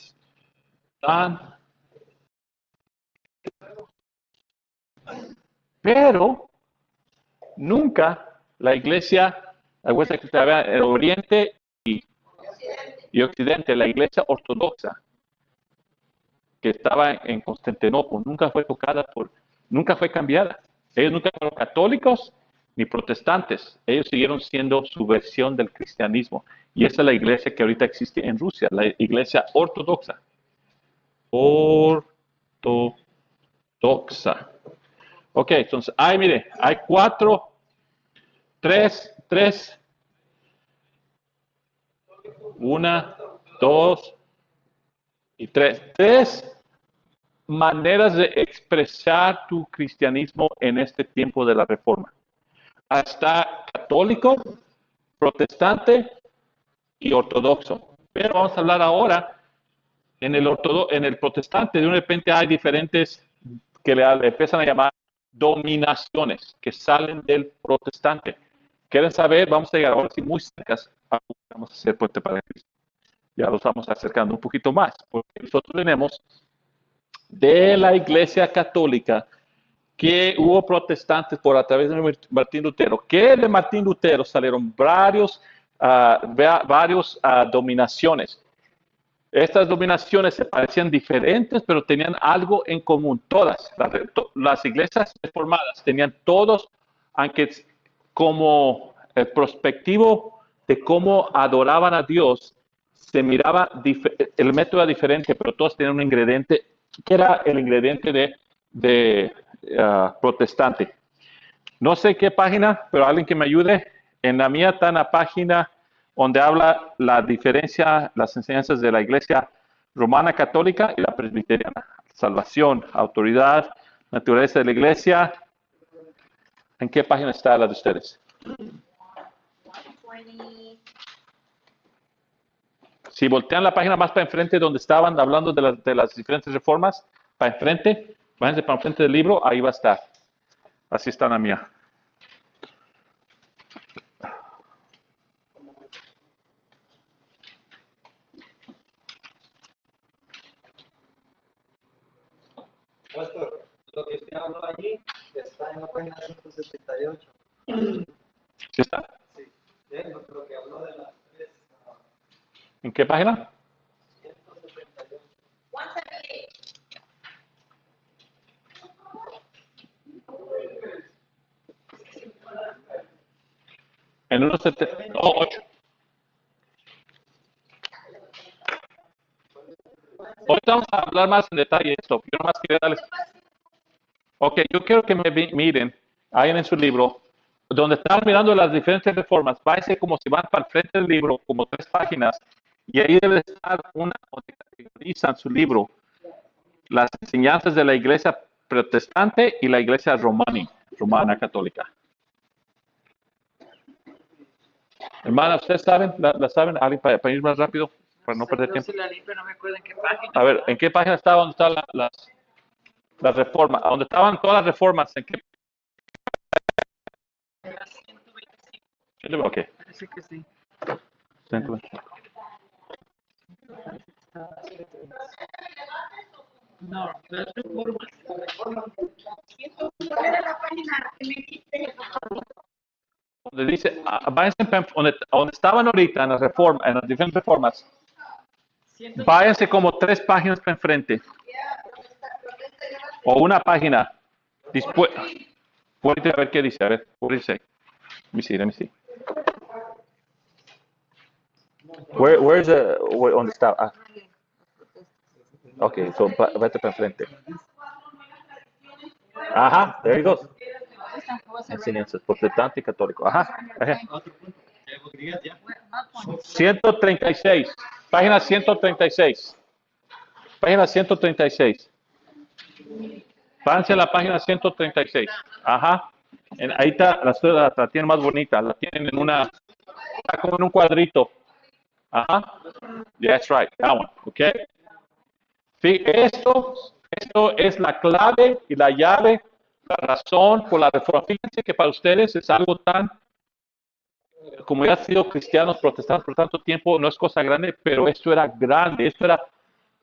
Pero nunca la iglesia que estaba en Oriente y Occidente, la iglesia ortodoxa que estaba en Constantinopla, nunca fue tocada nunca fue cambiada. Ellos nunca fueron católicos ni protestantes. Ellos siguieron siendo su versión del cristianismo. Y esa es la iglesia que ahorita existe en Rusia, la iglesia ortodoxa. Ortodoxa. Ok, entonces, mire, hay tres, una, dos y tres. Tres maneras de expresar tu cristianismo en este tiempo de la Reforma. Está católico, protestante y ortodoxo. Pero vamos a hablar ahora en el protestante. De repente hay diferentes que le empiezan a llamar dominaciones que salen del protestante. ¿Quieren saber? Vamos a llegar ahora sí muy cerca a lo que vamos a hacer Puente para Cristo. Ya los vamos acercando un poquito más, porque nosotros tenemos de la Iglesia Católica que hubo protestantes por a través de Martín Lutero, que de Martín Lutero salieron varios dominaciones. Estas dominaciones se parecían diferentes, pero tenían algo en común. Todas las iglesias reformadas tenían todos, aunque como prospectivo de cómo adoraban a Dios, se miraba el método era diferente, pero todos tenían un ingrediente que era el ingrediente de protestante. No sé qué página, pero alguien que me ayude. En la mía está en la página donde habla la diferencia, las enseñanzas de la iglesia romana católica y la presbiteriana. Salvación, autoridad, naturaleza de la iglesia. ¿En qué página está la de ustedes? Si voltean la página más para enfrente donde estaban hablando de las diferentes reformas, para enfrente, váyanse para enfrente del libro, ahí va a estar. Así está la mía. Pastor, lo que usted habló allí está en la página 178. ¿Sí está? Sí, lo que habló de las tres. ¿En qué página? 178. En 178. Ahorita vamos a hablar más en detalle de esto. Yo nomás quería darles. Ok, yo quiero que me miren ahí en su libro, donde están mirando las diferentes reformas. Váyanse como si van para el frente del libro, como 3 páginas, y ahí debe estar una donde categorizan su libro las enseñanzas de la iglesia protestante y la iglesia romana católica. Hermana, ¿ustedes saben? ¿La saben? ¿Alguien para ir más rápido? Para no perder tiempo. No me acuerdo en qué página. A ver, ¿en qué página estaba donde están las reformas? ¿Dónde estaban todas las reformas? ¿En qué? 125. Ok. Parece que sí. No, las reformas. ¿Cuál era la página que me dijiste? Donde dice, váyanse donde estaban ahorita en las reformas, en las diferentes reformas, váyanse como 3 páginas para enfrente. O una página. Después, puede ver qué dice, a ver, what does it say? Let me see. Where's ¿dónde está? Ah. Ok, so, vete para enfrente. Ajá, there you go. Enseñanzas protestante y católico. Ajá. 136. Página 136. Página 136. Párense a la página 136. Ajá. Ahí está, la tienen más bonita. La tienen está como en un cuadrito. Ajá. That's right. That one. Okay. Sí, esto es la clave y la llave, la razón por la reforma. Fíjense que para ustedes es algo tan, como ya han sido cristianos protestantes por tanto tiempo, no es cosa grande, pero esto era grande.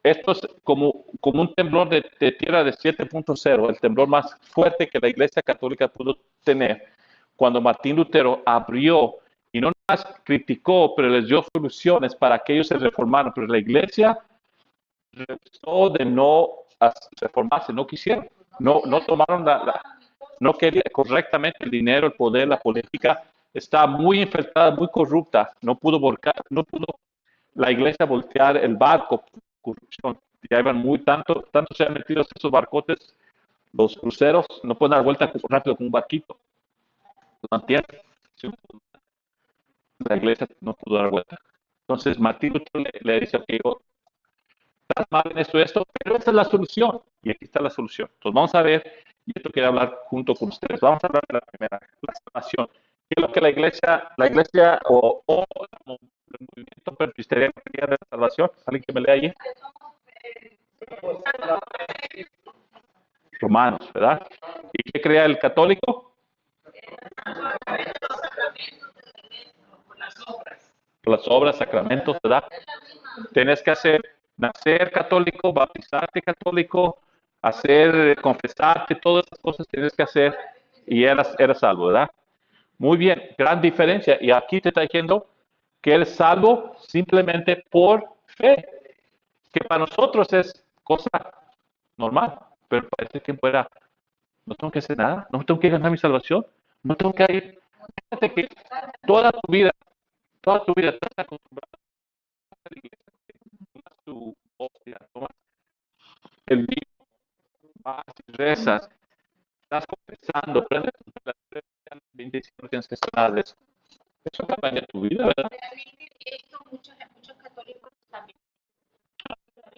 Esto es como un temblor de tierra de 7.0, el temblor más fuerte que la Iglesia Católica pudo tener. Cuando Martín Lutero abrió y no más criticó, pero les dio soluciones para que ellos se reformaran. Pero la Iglesia rehusó de no reformarse, no quisieron, no tomaron no querían correctamente el dinero, el poder, la política. Está muy infiltrada, muy corrupta. No pudo la Iglesia voltear el barco, corrupción. Ya iban tanto se han metido esos barcotes, los cruceros, no pueden dar vuelta rápido con un barquito. ¿No entiendes? La Iglesia no pudo dar vuelta. Entonces Martín Lutero le dice, ok, estás mal en esto, pero esta es la solución. Y aquí está la solución. Entonces vamos a ver, y esto quiero hablar junto con ustedes. Vamos a hablar de la primera, la salvación. ¿Qué es lo que la iglesia o el movimiento presbiteriano de la salvación? ¿Alguien que me lea allí? Romanos, ¿verdad? ¿Y qué crea el católico? Las obras, sacramentos, ¿verdad? Tienes que nacer católico, bautizarte católico, confesarte, todas esas cosas tienes que hacer y eras salvo, ¿verdad? Muy bien, gran diferencia. Y aquí te está diciendo que eres salvo simplemente por fe, que para nosotros es cosa normal, pero para ese tiempo era, no tengo que hacer nada, no tengo que ganar mi salvación, no tengo que ir. Fíjate que toda tu vida estás acostumbrado a la iglesia, tomas tu hostia, tomas el vino, vas y rezas, estás confesando, prendes las 25 no tienes que hacer nada de eso. Eso cambia tu vida, ¿verdad? Realmente esto muchos católicos también.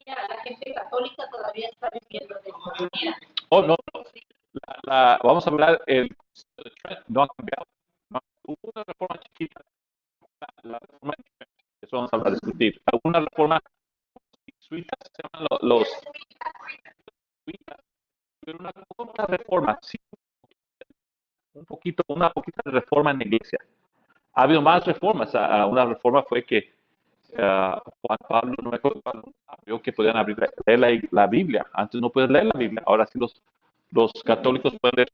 La gente católica todavía está viviendo de esta manera. Oh, no. Vamos a hablar, no ha cambiado. No, hubo una reforma chiquita, la reforma de eso vamos a discutir. Alguna reforma suiza se llaman los suizas, pero una reforma, sí, una poquita de reforma en la iglesia. Ha habido más reformas. Una reforma fue que Juan Pablo no vio que podían leer la Biblia. Antes no puedes leer la Biblia, ahora sí los católicos pueden leer.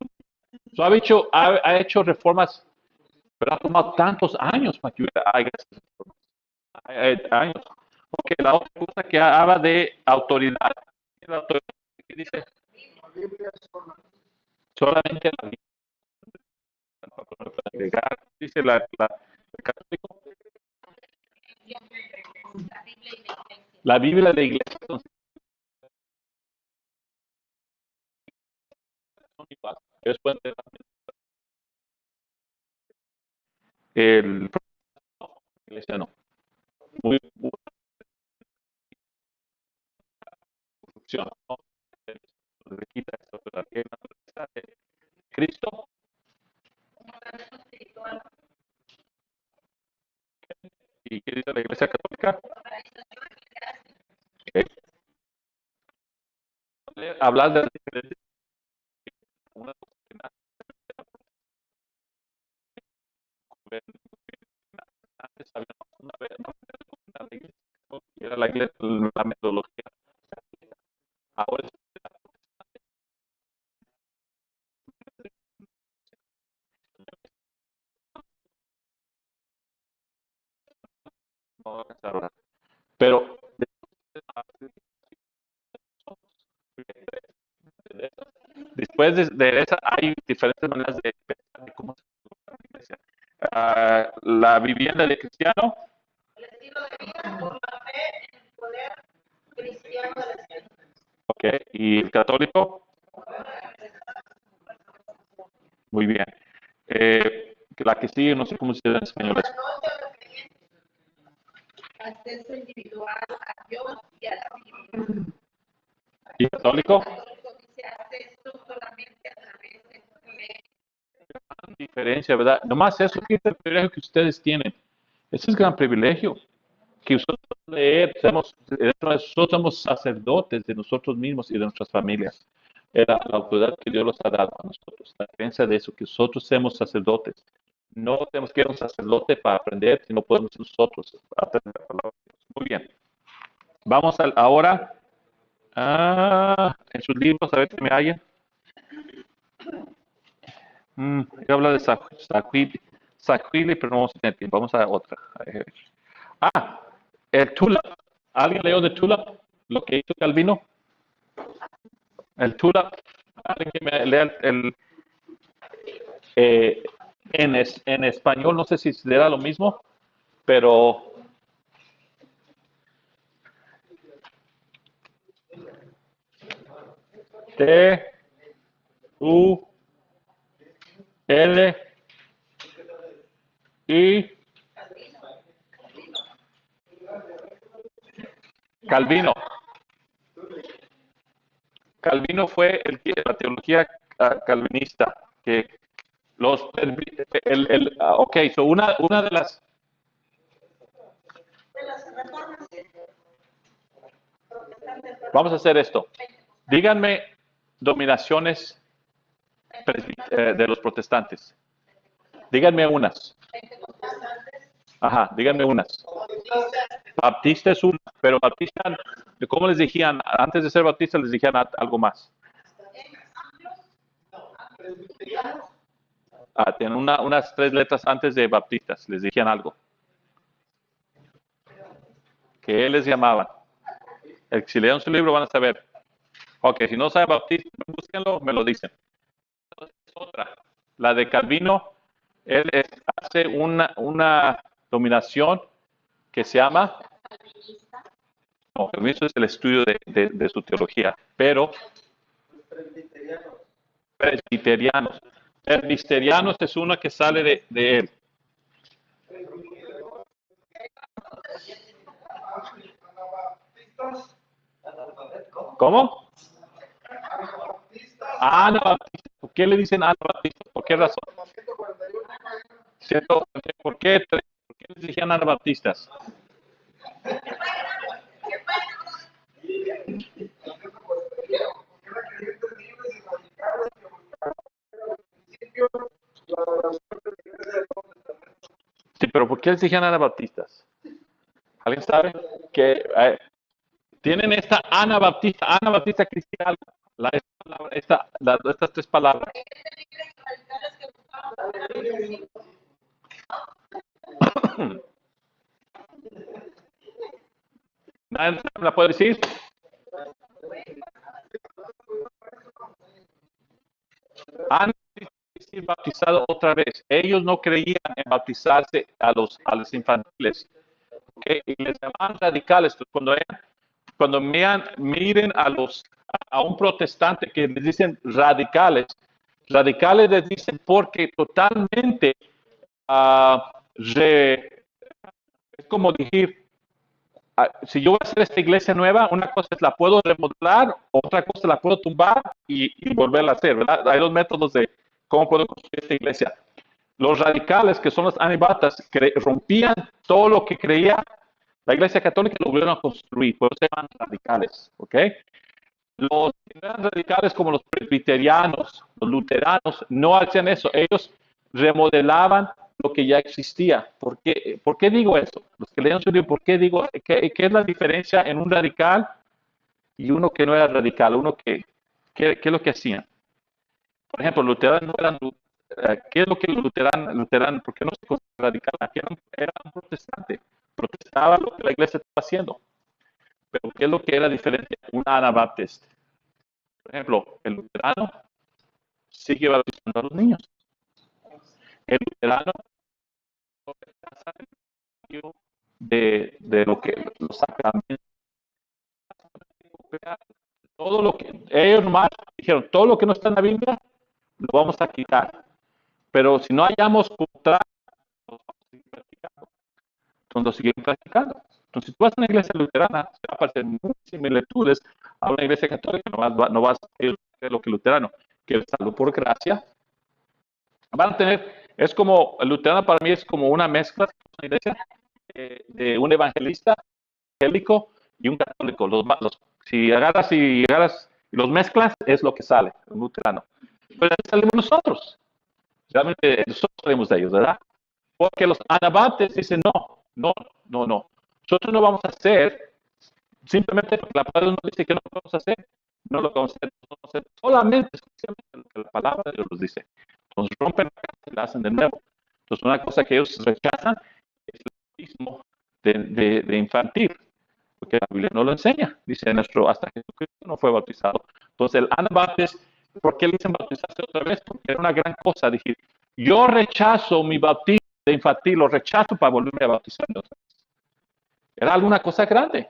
Ha hecho reformas, pero ha tomado tantos años para que haya esas reformas. Años. Ok, la otra cosa que habla de autoridad. La autoridad que dice solamente la Biblia. Dice el católico. La Biblia de la iglesia son iguales. Ellos pueden tener la iglesia no. Muy corrupción, ¿no? Le quita eso, pero aquí hay una naturaleza de Cristo. ¿Y qué dice la iglesia católica? Okay. Hablar de las diferentes. Una cosa que antes había una iglesia que era la iglesia, la metodología. Ahora No alcanzar a orar. Pero después de esa hay diferentes maneras de pensar de cómo se celebra la iglesia. La vivienda de cristiano. El estilo de vida por la fe en el poder cristiano de la iglesia. Ok, ¿y el católico? Muy bien. La que sigue, no sé cómo se dice en español. Acceso individual a Dios y a la Biblia. ¿Y católico? Se hace esto solamente a través de fe. Diferencia, ¿verdad? Nomás eso es el privilegio que ustedes tienen. Ese es gran privilegio. Que nosotros leer, nosotros somos sacerdotes de nosotros mismos y de nuestras familias. Era la autoridad que Dios nos ha dado a nosotros. La creencia de eso, que nosotros somos sacerdotes. No tenemos que ir a un sacerdote para aprender, sino podemos nosotros aprender la palabra de Dios. Muy bien. Vamos ahora en sus libros, a ver si me hallan. Yo hablo de Saquili, pero no vamos a tener tiempo. Vamos a otra. El Tulip. ¿Alguien leyó de Tulip? Lo que hizo Calvino. El Tulip. Alguien que me lea en español, no sé si será lo mismo, pero T-U-L-I Calvino. Calvino fue la teología calvinista que una de las vamos a hacer esto. Díganme dominaciones de los protestantes. Díganme unas. Ajá, díganme unas. Baptista es una, pero Baptista, ¿cómo les decían? Antes de ser Baptista les decían algo más. Tienen unas 3 letras antes de Baptistas, les decían algo. ¿Qué les llamaban? Si leen su libro van a saber. Ok, si no saben Baptista, búsquenlo, me lo dicen. Otra, la de Calvino, él hace una dominación que se llama... No, Calvino es el estudio de su teología, pero... Presbiterianos. Presbiterianos es una que sale de él. ¿Cómo? Anabaptistas. ¿Por qué le dicen anabaptistas? ¿Por qué razón? ¿Cierto? ¿Por qué les decían anabaptistas? Sí, pero ¿por qué les decían anabaptistas? ¿Alguien sabe? Que tienen esta anabaptista cristiana, estas 3 palabras. ¿Nadie me la puede decir? Han sido bautizados otra vez. Ellos no creían en bautizarse a los infantiles. ¿Okay? Y les llamaban radicales. Cuando miren a un protestante que les dicen radicales les dicen porque totalmente es como decir, si yo voy a hacer esta iglesia nueva, una cosa es la puedo remodelar, otra cosa la puedo tumbar y volverla a hacer, ¿verdad? Hay 2 métodos de cómo puedo construir esta iglesia. Los radicales, que son los anabatas, rompían todo lo que creía la iglesia católica, lo volvieron a construir, por eso se llaman radicales, ¿ok? Los que eran radicales como los presbiterianos, los luteranos, no hacían eso, ellos remodelaban lo que ya existía. ¿Por qué digo eso? Los que leen su libro, ¿por qué digo? ¿Qué es la diferencia en un radical y uno que no era radical? ¿Qué es lo que hacían? Por ejemplo, los luteranos no eran... ¿Qué es lo que los luteranos, por qué no se consideran radicales? Eran protestantes. protestaba lo que la iglesia estaba haciendo. Pero ¿qué es lo que era diferente a un Anabaptista? Por ejemplo, el luterano sigue bautizando a los niños. El luterano de lo que los sacramentos, todo lo que ellos nomás dijeron, todo lo que no está en la Biblia lo vamos a quitar. Pero si no hayamos contrato, entonces lo siguen practicando. Entonces, si tú vas a una iglesia luterana, se va a parecer muy similitudes a una iglesia católica, no vas a hacer lo que el luterano, que es salvo por gracia. Van a tener, es como, el luterano para mí es como una mezcla de una iglesia de un evangelista evangélico y un católico. Si agarras y los mezclas, es lo que sale, un luterano. Pero ahí salimos nosotros. Realmente nosotros salimos de ellos, ¿verdad? Porque los anabaptistas dicen, no. Nosotros no vamos a hacer, simplemente porque la palabra nos dice que no lo vamos a hacer, no lo vamos a hacer solamente lo que la palabra de Dios nos dice. Entonces rompen la casa y la hacen de nuevo. Entonces una cosa que ellos rechazan es el bautismo de infantil, porque la Biblia no lo enseña. Dice hasta Jesucristo no fue bautizado. Entonces el anabaptista, ¿por qué le dicen bautizarse otra vez? Porque era una gran cosa. Dije, yo rechazo mi bautismo de infantil, lo rechazo para volverme a bautizarme otra vez. Era alguna cosa grande.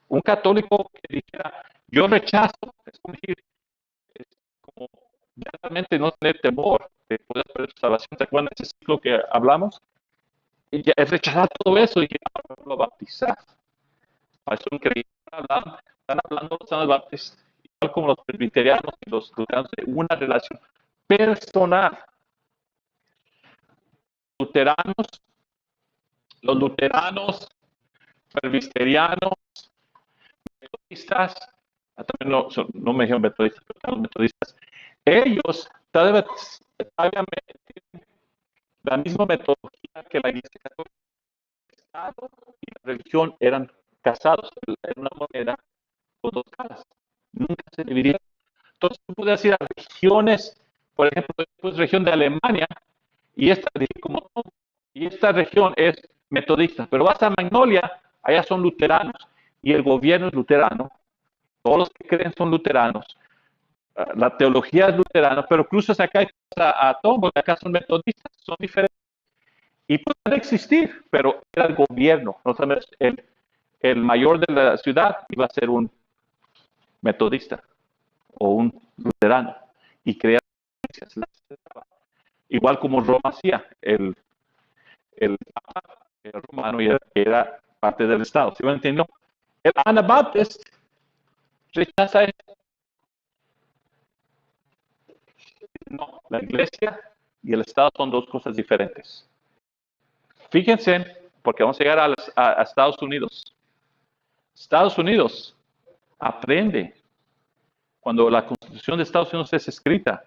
Un católico que dijera, yo rechazo, es como realmente no tener temor de poder perder su salvación. ¿Se acuerdan de ese ciclo que hablamos? Y ya es rechazar todo eso y lo bautizar. Para eso están hablando los anabaptistas, igual como los presbiterianos y los luteranos, de una relación personal. Los luteranos, presbiterianos, metodistas, también no me dijeron metodistas, pero los metodistas, ellos todavía tienen la misma metodología que la iglesia católica. El Estado y la religión eran casados, era una moneda con dos caras, nunca se dividieron. Entonces tú puedes ir a regiones, por ejemplo, pues, región de Alemania, y esta región es metodista, pero vas a Magnolia, allá son luteranos, y el gobierno es luterano, todos los que creen son luteranos, la teología es luterana, pero cruzas acá a Tombos, acá son metodistas, son diferentes, y pueden existir, pero era el gobierno, no sabes, el mayor de la ciudad iba a ser un metodista o un luterano, y crear igual como Roma hacía, el Papa era romano y era parte del Estado. ¿Sí me entiendo? El Anabaptist rechaza esto. No, la iglesia y el Estado son dos cosas diferentes. Fíjense, porque vamos a llegar a Estados Unidos. Estados Unidos aprende, cuando la Constitución de Estados Unidos es escrita,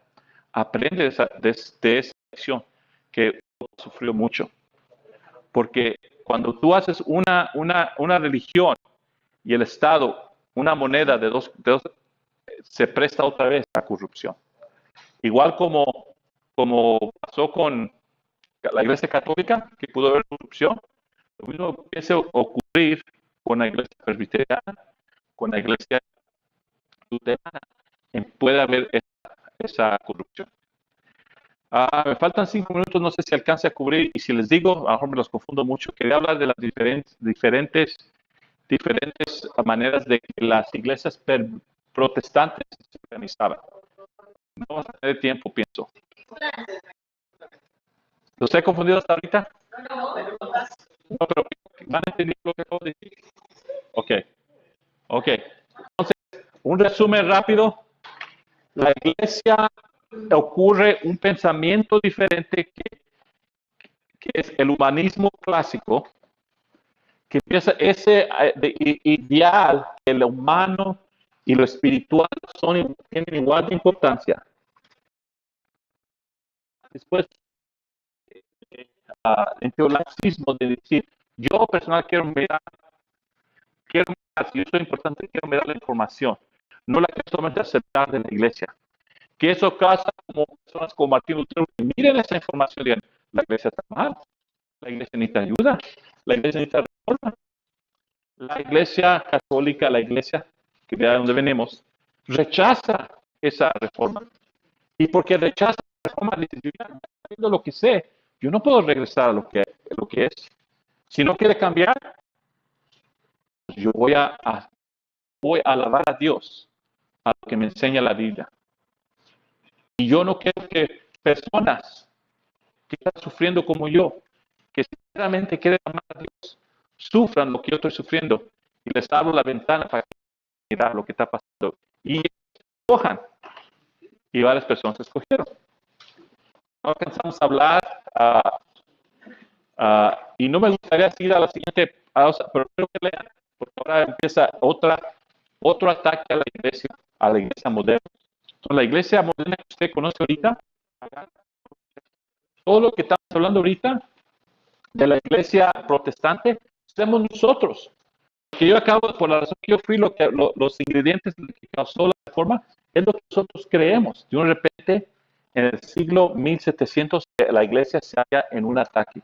aprende de esa acción que sufrió mucho. Porque cuando tú haces una religión y el Estado, una moneda de dos, se presta otra vez a corrupción. Igual como pasó con la Iglesia Católica, que pudo haber corrupción, lo mismo empieza a ocurrir con la Iglesia Presbiteriana, con la Iglesia Luterana. Puede haber esa corrupción. Me faltan 5 minutos, no sé si alcance a cubrir, y si les digo, a lo mejor me los confundo mucho. Quería hablar de las diferentes maneras de que las iglesias protestantes se organizaban. No vamos a tener tiempo, pienso. ¿Los he confundido hasta ahorita? No, pero ¿van a entender lo que acabo de decir? Ok. Entonces, un resumen rápido. La iglesia ocurre un pensamiento diferente que es el humanismo clásico, que empieza ese ideal que lo humano y lo espiritual tienen igual de importancia. Después, en teologismo, de decir, yo personal quiero mirar, si yo soy importante, quiero mirar la información, no la que solamente aceptar de la iglesia. Que eso causa como personas como Martín Lutero, que miren esa información y digan, la iglesia está mal, la iglesia necesita ayuda, la iglesia necesita reforma. La iglesia católica, la iglesia que de donde venimos, rechaza esa reforma. Y porque rechaza la reforma, dice, yo ya sabiendo lo que sé, yo no puedo regresar a lo que es. Si no quiere cambiar, yo voy a alabar a Dios, a lo que me enseña la Biblia. Y yo no quiero que personas que están sufriendo como yo, que sinceramente quieren amar a Dios, sufran lo que yo estoy sufriendo. Y les abro la ventana para mirar lo que está pasando. Y escojan. Y varias personas escogieron. No alcanzamos a hablar. Y no me gustaría seguir a la siguiente pausa, pero creo que lean, porque ahora empieza otro ataque a la iglesia moderna. Entonces, la iglesia moderna que usted conoce ahorita, todo lo que estamos hablando ahorita de la iglesia protestante, somos nosotros. Que yo acabo, por la razón que yo fui, los ingredientes que causó la reforma, es lo que nosotros creemos. De un repente, en el siglo 1700, la iglesia se halla en un ataque.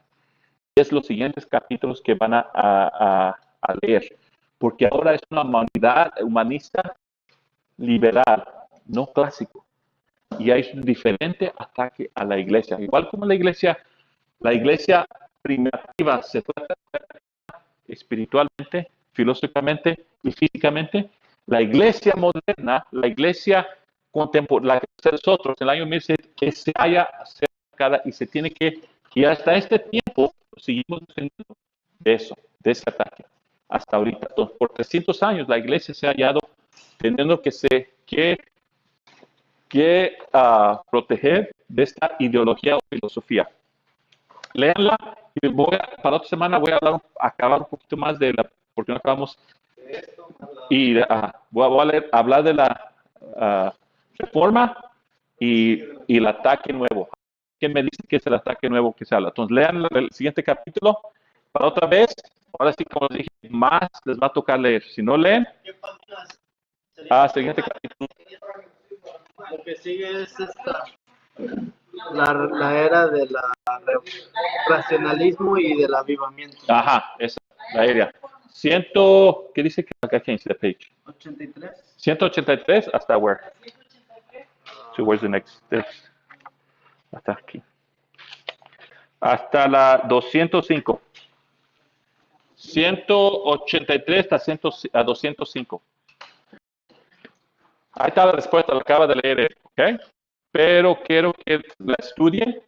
Es los siguientes capítulos que van a leer, porque ahora es una humanidad humanista liberal, no clásico, y hay un diferente ataque a la iglesia. Igual como la iglesia primitiva se fue espiritualmente, filosóficamente y físicamente, la iglesia moderna, la iglesia contemporánea, la que nosotros en el año 1700, que se haya acercada y se tiene que, y hasta este tiempo seguimos defendiendo de eso, de ese ataque, hasta ahorita. Entonces, por 300 años la iglesia se ha hallado teniendo que proteger de esta ideología o filosofía. Léanla y para otra semana voy a acabar un poquito más de la, porque no acabamos, y voy a hablar de la reforma y el ataque nuevo. ¿Qué me dice que es el ataque nuevo que se habla? Entonces lean el siguiente capítulo para otra vez. Ahora sí, como les dije, más les va a tocar leer. Si no leen, siguiente capítulo. Lo que sigue es la era del racionalismo y del avivamiento. Ajá, esa es la era. ¿Qué dice que acá change the page? 83. 183 hasta where? So where's the next? Hasta aquí. Hasta la 205. 183 a 205. Ahí está la respuesta, lo acaba de leer, ¿ok? Pero quiero que la estudien.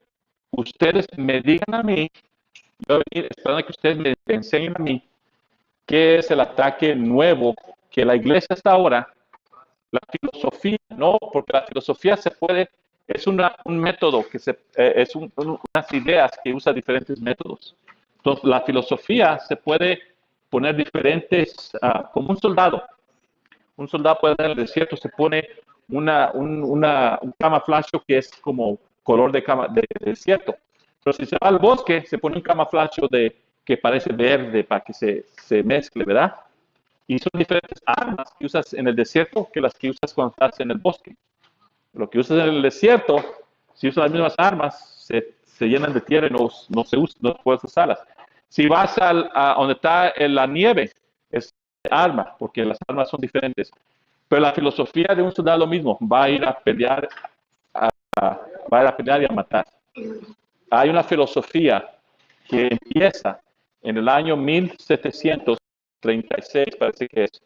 Ustedes me digan a mí, yo voy a venir esperando que ustedes me enseñen a mí qué es el ataque nuevo que la iglesia hasta ahora, la filosofía, no, porque la filosofía es un método que es unas ideas que usa diferentes métodos. Entonces, la filosofía se puede poner diferentes, como un soldado. Un soldado puede en el desierto, se pone un camuflaje que es como color de desierto. Pero si se va al bosque, se pone un camuflaje que parece verde para que se mezcle, ¿verdad? Y son diferentes armas que usas en el desierto que las que usas cuando estás en el bosque. Lo que usas en el desierto, si usas las mismas armas, se llenan de tierra y no se usan, no puedes usarlas. Si vas a donde está la nieve, es arma, porque las armas son diferentes. Pero la filosofía de un soldado es lo mismo, va a ir a pelear, y a matar. Hay una filosofía que empieza en el año 1736, parece que es,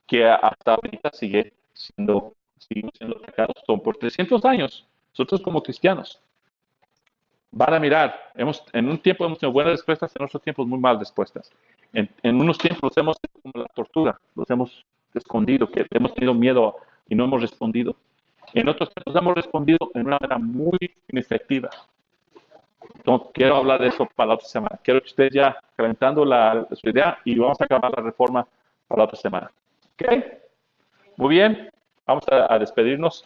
que hasta ahorita seguimos siendo atacados. Son por 300 años, nosotros como cristianos. Van a mirar, en un tiempo hemos tenido buenas respuestas, en otros tiempos muy malas respuestas. En unos tiempos hemos hecho como la tortura, los hemos escondido, que hemos tenido miedo y no hemos respondido. En otros tiempos hemos respondido en una manera muy inefectiva. Entonces, quiero hablar de eso para la otra semana. Quiero que ustedes ya calentando su idea y vamos a acabar la reforma para la otra semana. ¿Ok? Muy bien, vamos a despedirnos.